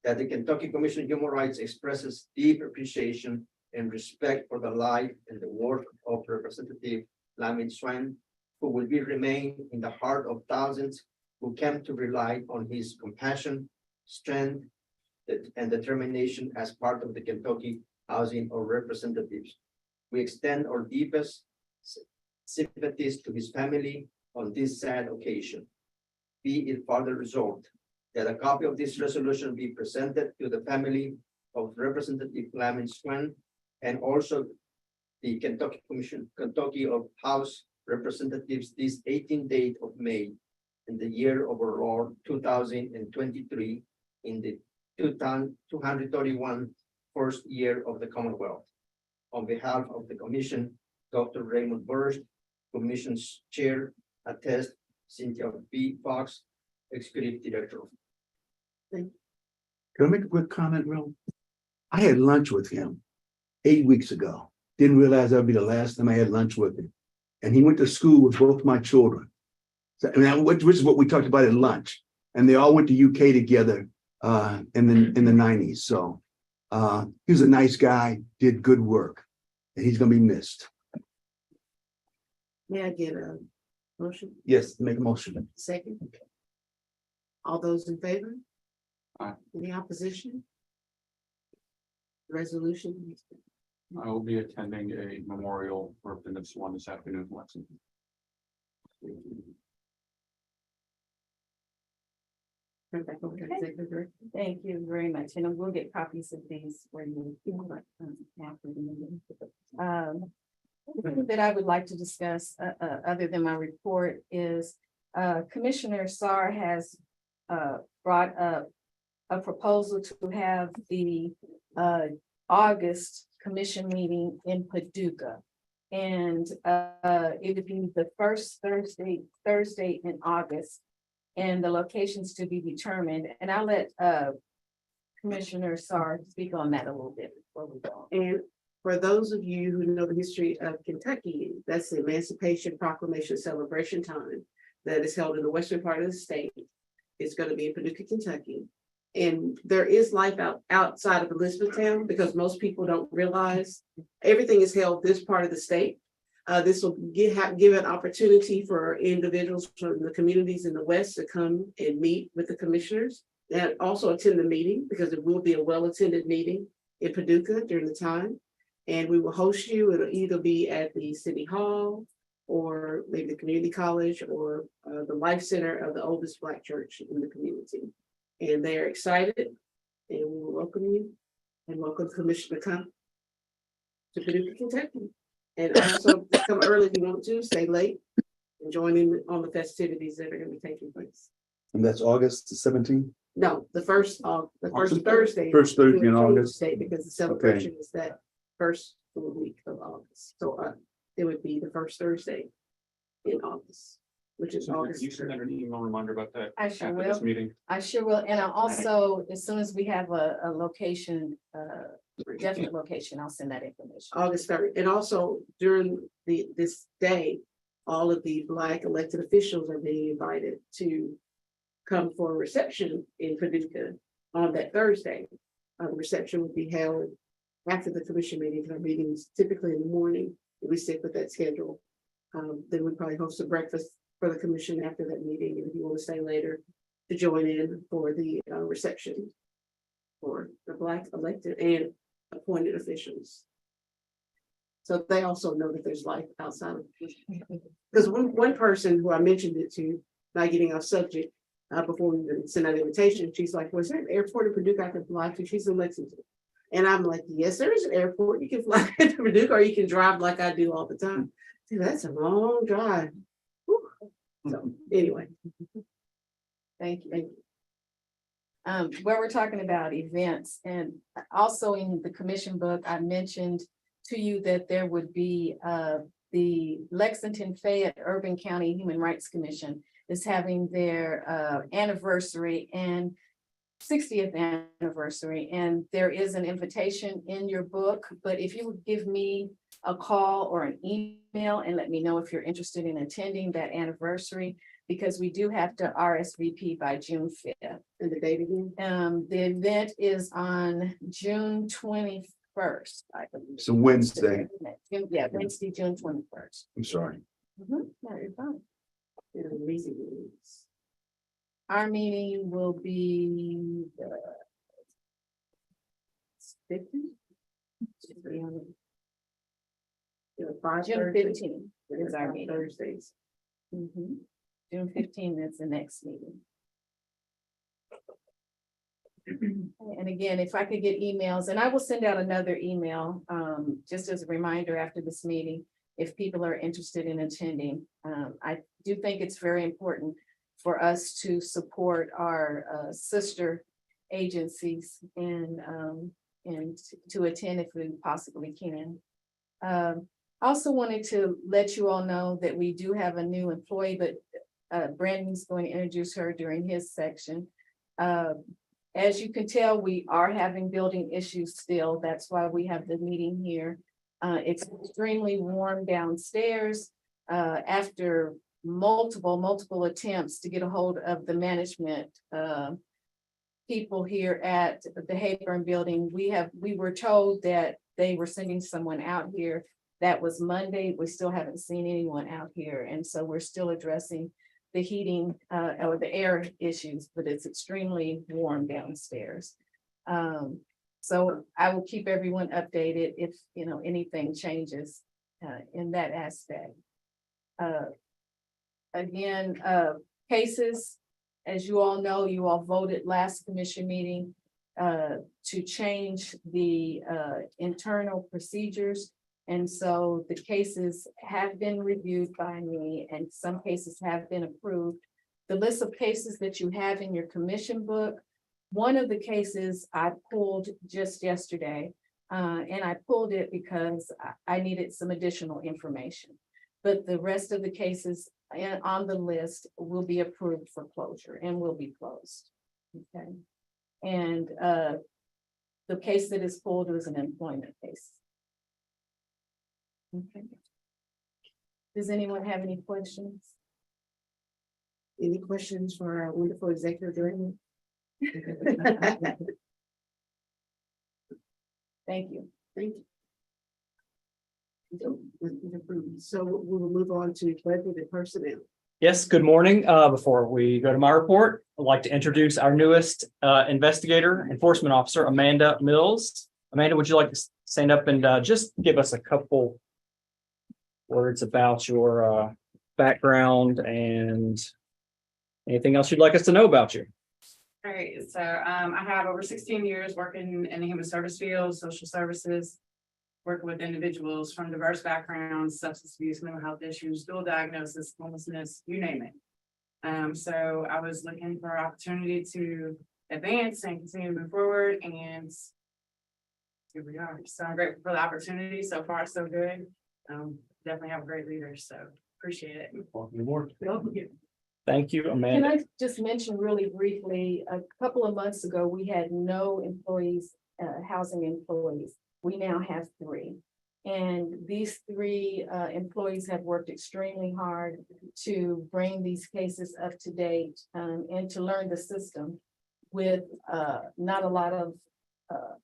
that the Kentucky Commission on Human Rights expresses deep appreciation and respect for the life and the work of Representative Lamin Swan, who will be remain in the heart of thousands who came to rely on his compassion, strength, and determination as part of the Kentucky Housing of Representatives. We extend our deepest sympathies to his family on this sad occasion. Be it further resolved that a copy of this resolution be presented to the family of Representative Lamin Swan and also the Kentucky of House Representatives this 18th date of May in the year of our Lord 2023 in the 231 first year of the Commonwealth. On behalf of the Commission, Dr. Raymond Burst, Commission's Chair, attest Cynthia B. Fox, Executive Director. Can I make a quick comment, real? I had lunch with him 8 weeks ago. Didn't realize that'd be the last time I had lunch with him. And he went to school with both my children. So, which is what we talked about at lunch. And they all went to UK together in the 90s. So he was a nice guy, did good work, and he's gonna be missed. May I get a motion? Yes, make a motion. Second. All those in favor? Aye. Any opposition? Resolution. I will be attending a memorial for Representative Swan this afternoon in Lexington. Turn back over to Executive Director. Thank you very much. And we'll get copies of these for you. After the meeting. The thing that I would like to discuss, other than my report, is Commissioner Sarr has brought up a proposal to have the August commission meeting in Paducah. And it would be the first Thursday in August, and the locations to be determined. And I'll let Commissioner Sarr speak on that a little bit before we go. And for those of you who know the history of Kentucky, that's the Emancipation Proclamation celebration time that is held in the western part of the state. It's going to be in Paducah, Kentucky. And there is life outside of Elizabethtown, because most people don't realize everything is held this part of the state. This will give an opportunity for individuals from the communities in the West to come and meet with the commissioners and also attend the meeting, because it will be a well-attended meeting in Paducah during the time. And we will host you. It'll either be at the City Hall or maybe the community college or the Life Center of the oldest Black church in the community. And they are excited, and we will welcome you and welcome the commission to come to Paducah, Kentucky. And also come early if you want to, stay late and join in on the festivities that are going to be taking place. And that's August the 17th? No, the first Thursday. First Thursday in August. Because the celebration is that first full week of August. So it would be the first Thursday in August, which is August. You send out an email reminder about that. I sure after this will. meeting. I sure will. And I also, as soon as we have a location, definite location, I'll send that information. August 3rd. And also during this day, all of the Black elected officials are being invited to come for a reception in Paducah on that Thursday. The reception will be held after the commission meeting. Our meetings typically in the morning. We stick with that schedule. Then we probably host a breakfast for the commission after that meeting. And if you want to stay later to join in for the reception for the Black elected and appointed officials. So they also know that there's life outside of. Because one person who I mentioned it to, not getting off subject, before we even sent out an invitation, she's like, was there an airport in Paducah I could fly to? She's in Lexington. And I'm like, yes, there is an airport. You can fly to Paducah or you can drive like I do all the time. Dude, that's a long drive. Whew. So anyway. Thank you. Where we're talking about events, and also in the commission book, I mentioned to you that there would be the Lexington Fayette Urban County Human Rights Commission is having their anniversary and 60th anniversary, and there is an invitation in your book. But if you would give me a call or an email and let me know if you're interested in attending that anniversary, because we do have to RSVP by June 5th. And the date again? The event is on June 21st, I believe. It's a Wednesday. Yeah, Wednesday, June 21st. I'm sorry. No, you're fine. Meetings. Our meeting will be the 15th? June 15th is our meeting. Thursdays. June 15th is the next meeting. And again, if I could get emails, and I will send out another email, just as a reminder after this meeting, if people are interested in attending. I do think it's very important for us to support our sister agencies and to attend if we possibly can. Also wanted to let you all know that we do have a new employee, but Brandon's going to introduce her during his section. As you can tell, we are having building issues still. That's why we have the meeting here. It's extremely warm downstairs after multiple attempts to get a hold of the management people here at the Hayburn building. We were told that they were sending someone out here. That was Monday. We still haven't seen anyone out here. And so we're still addressing the heating or the air issues, but it's extremely warm downstairs. So I will keep everyone updated if anything changes in that aspect. Again, cases, as you all know, you all voted last commission meeting to change the internal procedures. And so the cases have been reviewed by me and some cases have been approved. The list of cases that you have in your commission book, one of the cases I pulled just yesterday, and I pulled it because I needed some additional information. But the rest of the cases on the list will be approved for closure and will be closed. Okay. And the case that is pulled was an employment case. Okay. Does anyone have any questions? Any questions for our wonderful executive director? Thank you. Thank you. So we will move on to budget and personnel. Yes, good morning. Before we go to my report, I'd like to introduce our newest investigator, enforcement officer, Amanda Mills. Amanda, would you like to stand up and just give us a couple words about your background and anything else you'd like us to know about you? All right, so I have over 16 years working in the human service field, social services, working with individuals from diverse backgrounds, substance abuse, mental health issues, dual diagnosis, homelessness, you name it. So I was looking for opportunity to advance and continue to move forward, and here we are. So I'm grateful for the opportunity. So far, so good. Definitely have a great leader, so appreciate it. Welcome aboard. Thank you, Can Amanda. I just mention really briefly, a couple of months ago, we had no employees, housing employees. We now have 3. And these 3 employees have worked extremely hard to bring these cases up to date and to learn the system with not a lot of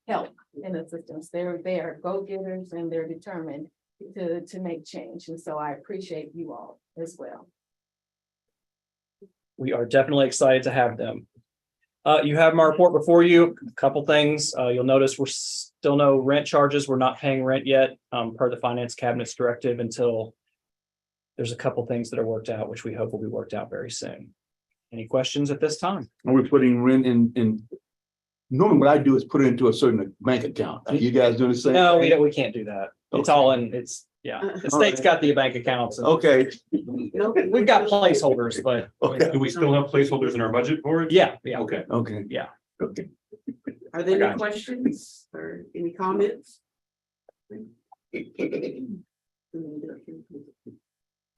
help in the systems. They're go-getters and they're determined to make change. And so I appreciate you all as well. We are definitely excited to have them. You have my report before you. A couple things. You'll notice we're still no rent charges. We're not paying rent yet, per the finance cabinet's directive until there's a couple things that are worked out, which we hope will be worked out very soon. Any questions at this time? Are we putting rent in? Normally what I do is put it into a certain bank account. Are you guys doing the same? No, thing? we can't do that. It's all in, the state's got the bank accounts. and Okay. We've got placeholders, but Okay. Do we still have placeholders in our budget for it? yeah. Okay. Okay. Yeah. Okay. Are there Gotcha. any questions or any comments?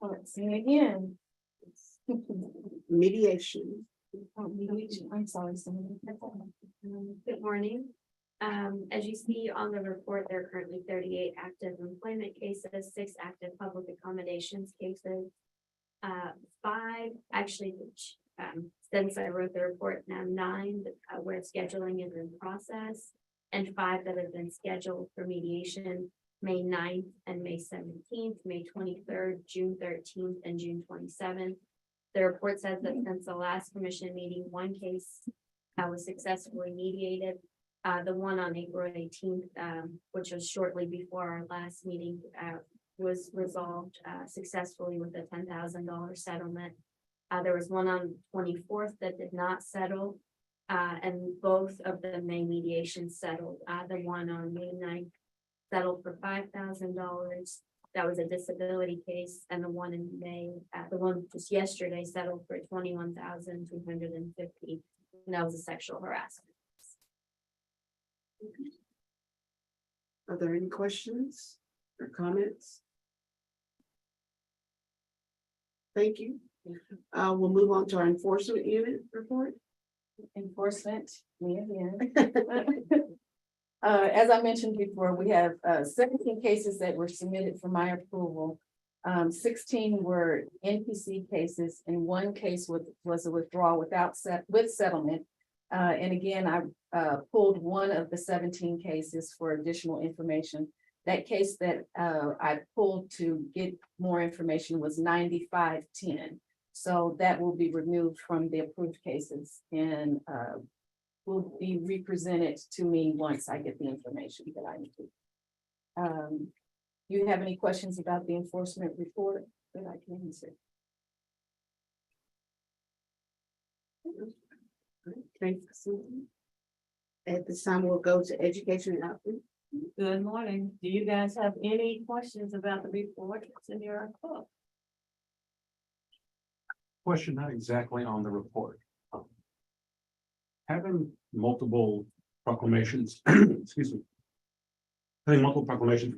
Let's see again. Mediation. I'm sorry. Good morning. As you see on the report, there are currently 38 active employment cases, 6 active public accommodations cases. 5, actually, since I wrote the report, now 9 where scheduling is in process, and 5 that have been scheduled for mediation, May 9th and May 17th, May 23rd, June 13th, and June 27th. The report says that since the last commission meeting, 1 case was successfully mediated. The one on April 18th, which was shortly before our last meeting, was resolved successfully with a $10,000 settlement. There was one on 24th that did not settle, and both of the May mediations settled. The one on May 9th settled for $5,000. That was a disability case, and the one in May, the one just yesterday settled for $21,250, and that was a sexual harassment. Are there any questions or comments? Thank you. We'll move on to our enforcement unit report. Enforcement, me again. As I mentioned before, we have 17 cases that were submitted for my approval. 16 were NPC cases, and 1 case was a withdrawal with settlement. And again, I pulled 1 of the 17 cases for additional information. That case that I pulled to get more information was 9510. So that will be removed from the approved cases and will be represented to me once I get the information that I need. You have any questions about the enforcement report that I can answer? Thanks, Susan. At this time, we'll go to education and outreach. Good morning. Do you guys have any questions about the report that's in your report? Question not exactly on the report. Having multiple proclamations, excuse me. Having multiple proclamations,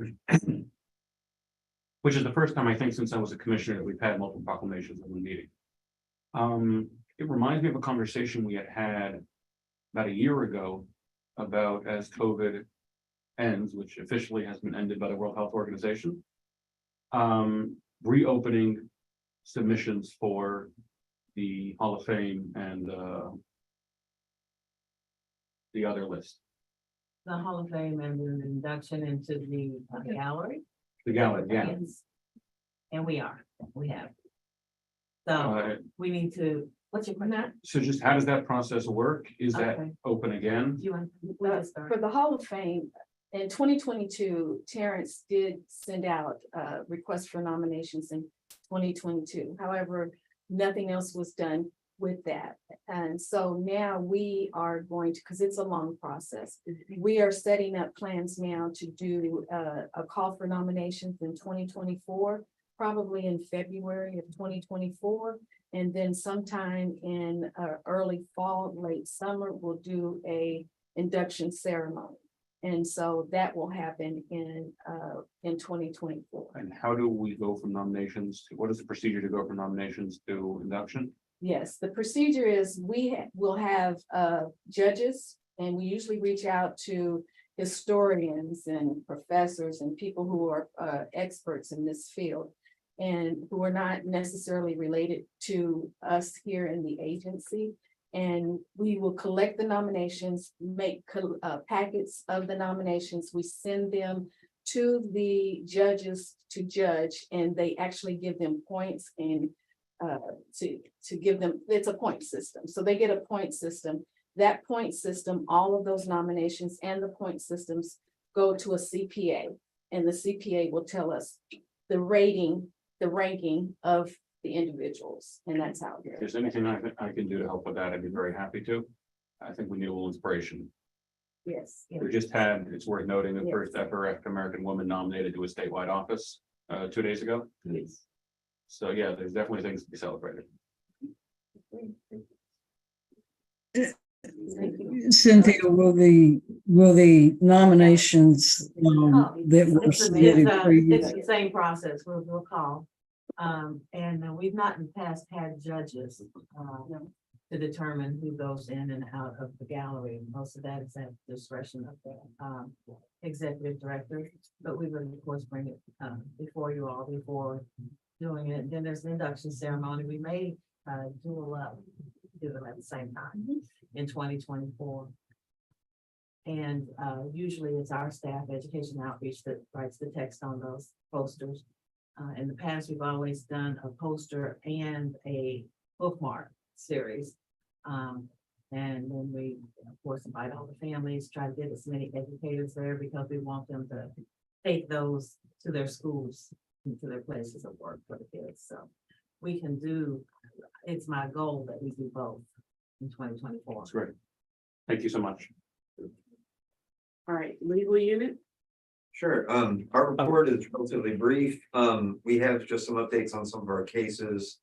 which is the first time I think since I was a commissioner that we've had multiple proclamations in one meeting. It reminds me of a conversation we had about a year ago about as COVID ends, which officially has been ended by the World Health Organization, reopening submissions for the Hall of Fame and the other list. The Hall of Fame and the induction into the gallery. The gallery, yeah. Yes. And we have. So we need to, what's your question? So just how does that process work? Is that Okay. open again? You want, we'll start. For the Hall of Fame, in 2022, Terrence did send out requests for nominations in 2022. However, nothing else was done with that. And so now we are going to, because it's a long process, we are setting up plans now to do a call for nominations in 2024, probably in February of 2024. And then sometime in early fall, late summer, we'll do a induction ceremony. And so that will happen in 2024. And how do we go from nominations to, what is the procedure to go from nominations to induction? Yes, the procedure is we will have judges, and we usually reach out to historians and professors and people who are experts in this field and who are not necessarily related to us here in the agency. And we will collect the nominations, make packets of the nominations. We send them to the judges to judge, and they actually give them points and to give them, it's a point system. So they get a point system, that point system, all of those nominations and the point systems go to a CPA. And the CPA will tell us the ranking of the individuals, and that's how. If there's anything I can do to help with that, I'd be very happy to. I think we need a little inspiration. Yes. We just had, it's worth noting, the first ever African-American woman nominated to a statewide office 2 days ago. Yes. So yeah, there's definitely things to be celebrated. Cynthia, will the nominations that were submitted for you? It's the same process, we'll call. And we've not in the past had judges to determine who goes in and out of the gallery. Most of that is at the discretion of the executive director, but we would of course bring it before you all before doing it. Then there's the induction ceremony. We may do them at the same time in 2024. And usually it's our staff, education outreach, that writes the text on those posters. In the past, we've always done a poster and a bookmark series. And then we, of course, invite all the families, try to get as many educators there because we want them to take those to their schools and to their places of work for the kids. So we can do, it's my goal that we do both in 2024. That's great. Thank you so much. All right, legal unit. Sure. Our report is relatively brief. We have just some updates on some of our cases.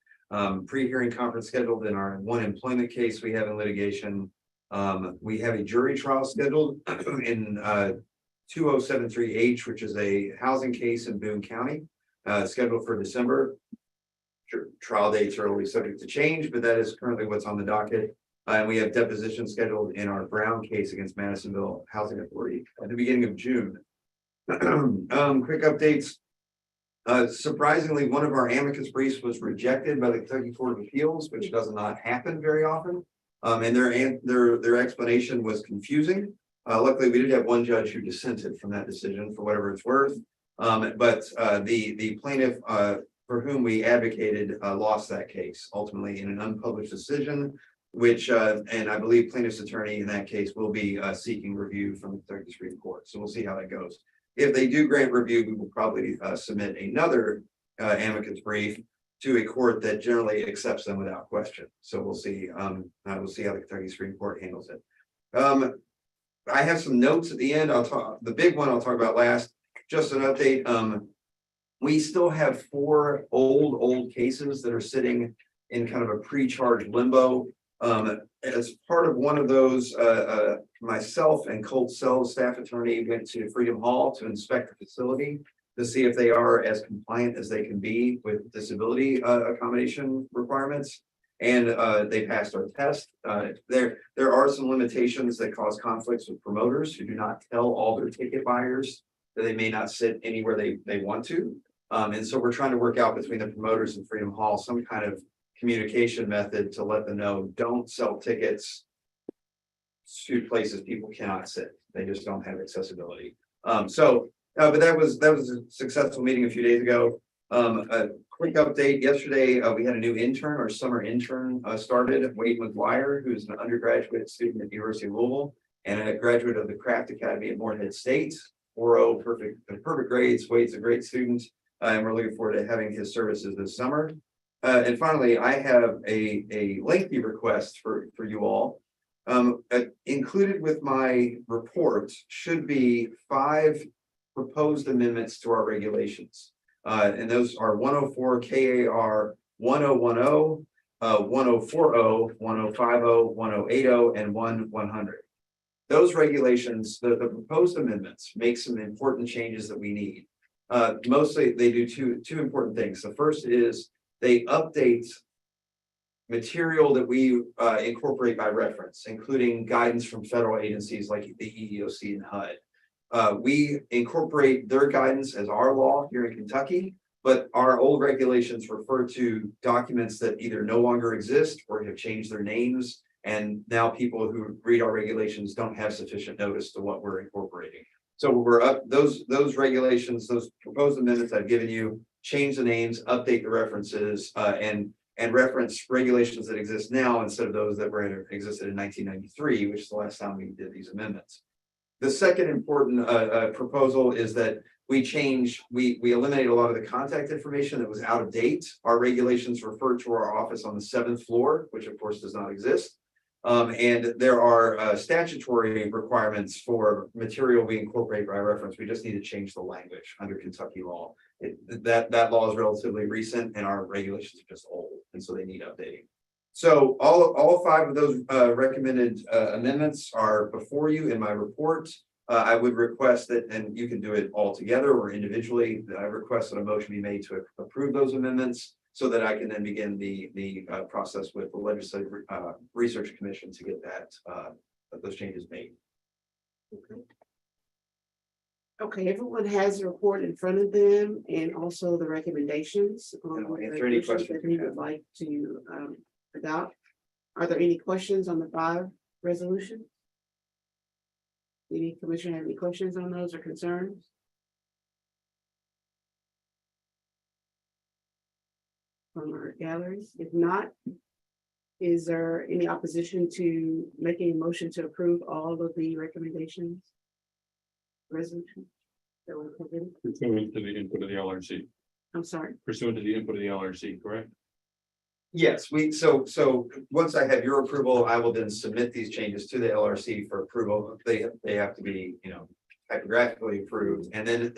Pre-hearing conference scheduled in our one employment case we have in litigation. We have a jury trial scheduled in 2073H, which is a housing case in Boone County, scheduled for December. Trial dates are always subject to change, but that is currently what's on the docket. And we have depositions scheduled in our Brown case against Madisonville Housing Authority at the beginning of June. Quick updates. Surprisingly, one of our amicus briefs was rejected by the Kentucky Court of Appeals, which does not happen very often. And their explanation was confusing. Luckily, we did have one judge who dissented from that decision for whatever it's worth. But the plaintiff for whom we advocated lost that case ultimately in an unpublished decision, which and I believe plaintiff's attorney in that case will be seeking review from the Kentucky Supreme Court. So we'll see how that goes. If they do grant review, we will probably submit another amicus brief to a court that generally accepts them without question. So we'll see. We'll see how the Kentucky Supreme Court handles it. I have some notes at the end. I'll talk. The big one I'll talk about last. Just an update. We still have 4 old cases that are sitting in kind of a pre-charge limbo. As part of one of those, myself and Colt Sells staff attorney went to Freedom Hall to inspect the facility to see if they are as compliant as they can be with disability accommodation requirements. And they passed our test. There are some limitations that cause conflicts with promoters who do not tell all their ticket buyers that they may not sit anywhere they want to. And so we're trying to work out between the promoters and Freedom Hall some kind of communication method to let them know, don't sell tickets to places people cannot sit. They just don't have accessibility. But that was a successful meeting a few days ago. A quick update. Yesterday, we had a new intern, our summer intern started, Wade McGuire, who's an undergraduate student at the University of Louisville and a graduate of the Craft Academy at Morehead State. 4.0, perfect grades. Wade's a great student. And we're looking forward to having his services this summer. And finally, I have a lengthy request for you all. Included with my report should be 5 proposed amendments to our regulations. And those are 104 KCHR 1010, 1040, 1050, 1080, and 1100. Those regulations, the proposed amendments make some important changes that we need. Mostly they do two important things. The first is they update material that we incorporate by reference, including guidance from federal agencies like the EEOC and HUD. We incorporate their guidance as our law here in Kentucky, but our old regulations refer to documents that either no longer exist or have changed their names. And now people who read our regulations don't have sufficient notice to what we're incorporating. So we're up those regulations, those proposed amendments I've given you, change the names, update the references, and and reference regulations that exist now instead of those that existed in 1993, which is the last time we did these amendments. The second important proposal is that we eliminate a lot of the contact information that was out of date. Our regulations refer to our office on the 7th floor, which of course does not exist. And there are statutory requirements for material we incorporate by reference. We just need to change the language under Kentucky law. That law is relatively recent and our regulations are just old, and so they need updating. So all 5 of those recommended amendments are before you in my report. I would request that, and you can do it all together or individually, that I request that a motion be made to approve those amendments so that I can then begin the process with the Legislative Research Commission to get those changes made. Okay, everyone has a report in front of them and also the recommendations. Answer any questions that you would like to adopt. Are there any questions on the 5 resolutions? Any commissioner have any questions on those or concerns? From our galleries? If not, is there any opposition to making a motion to approve all of the recommendations? Resolution that were presented? Pursuant to the input of the LRC, I'm sorry. pursuant to the input of the LRC, correct? Yes, so once I have your approval, I will then submit these changes to the LRC for approval. They have to be, typographically approved. And then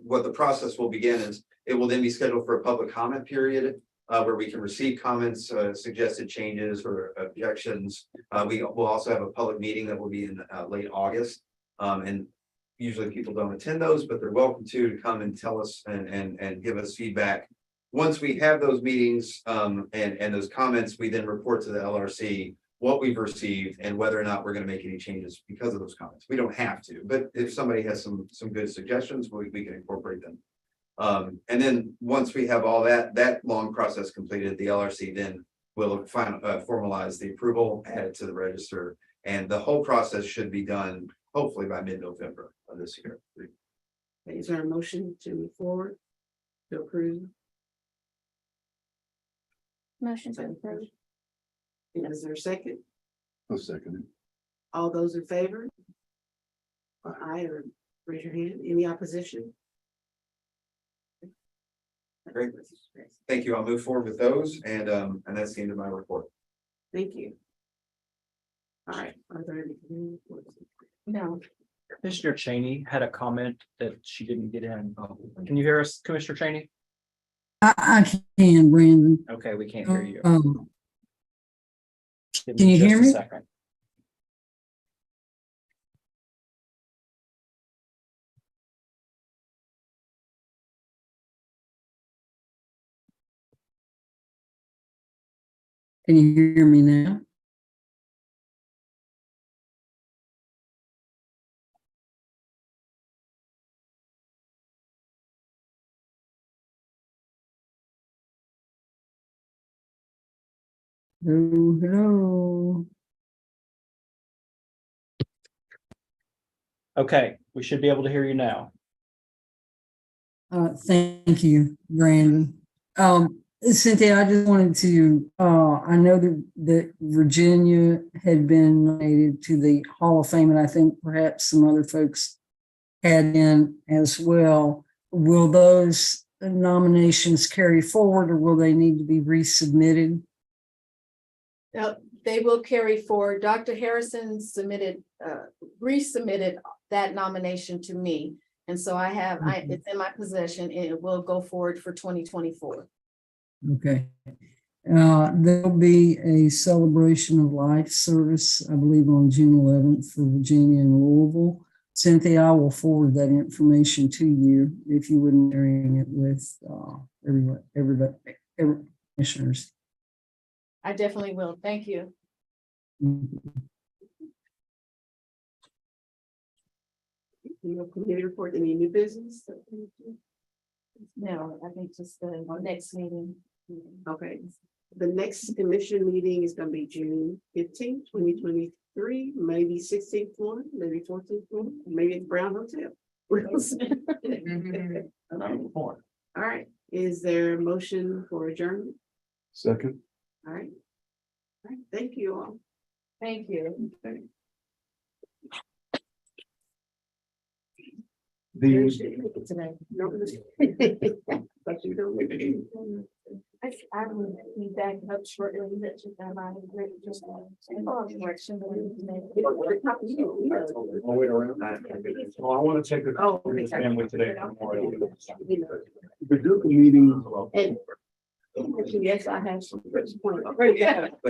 what the process will begin is it will then be scheduled for a public comment period where we can receive comments, suggested changes or objections. We will also have a public meeting that will be in late August. And usually people don't attend those, but they're welcome to come and tell us and give us feedback. Once we have those meetings and those comments, we then report to the LRC what we've received and whether or not we're going to make any changes because of those comments. We don't have to, but if somebody has some good suggestions, we can incorporate them. And then once we have all that long process completed, the LRC then will formalize the approval, add it to the register, and the whole process should be done hopefully by mid-November of this year. Is there a motion to move forward to approve? Motion to approve. Is there a second? I'll second it. All those in favor? Aye, or raise your hand. Any opposition? Great. Thank you. I'll move forward with those and that's the end of my report. Thank you. All right, are there any community reports? No. Commissioner Cheney had a comment that she didn't get in. Can you hear us, Commissioner Cheney? I can, Brandon. Okay, we can't hear you. Give Can you just hear a me? second. Can you hear me now? Hello, hello. Okay, we should be able to hear you now. Thank you, Brandon. Cynthia, I just wanted to, I know that Virginia had been nominated to the Hall of Fame, and I think perhaps some other folks had in as well. Will those nominations carry forward, or will they need to be resubmitted? They will carry forward. Dr. Harrison resubmitted that nomination to me. And so it's in my possession and it will go forward for 2024. Okay. There'll be a celebration of life service, I believe, on June 11th for Virginia and Louisville. Cynthia, I will forward that information to you if you wouldn't sharing it with everybody, commissioners. I definitely will. Thank you. Committee report, any new business? No, I think just the next meeting. Okay, the next commission meeting is gonna be June 15th, 2023, maybe 16th one, maybe 14th one, maybe it's Brown Hotel. All right, is there a motion for adjournment? Second. All right. All right, thank you all. Thank you. Today. But you don't. I will be back up shortly. That should have my just. Correction. Well, I want to take a. Oh, Family today. The Duke meeting. And yes, I have some.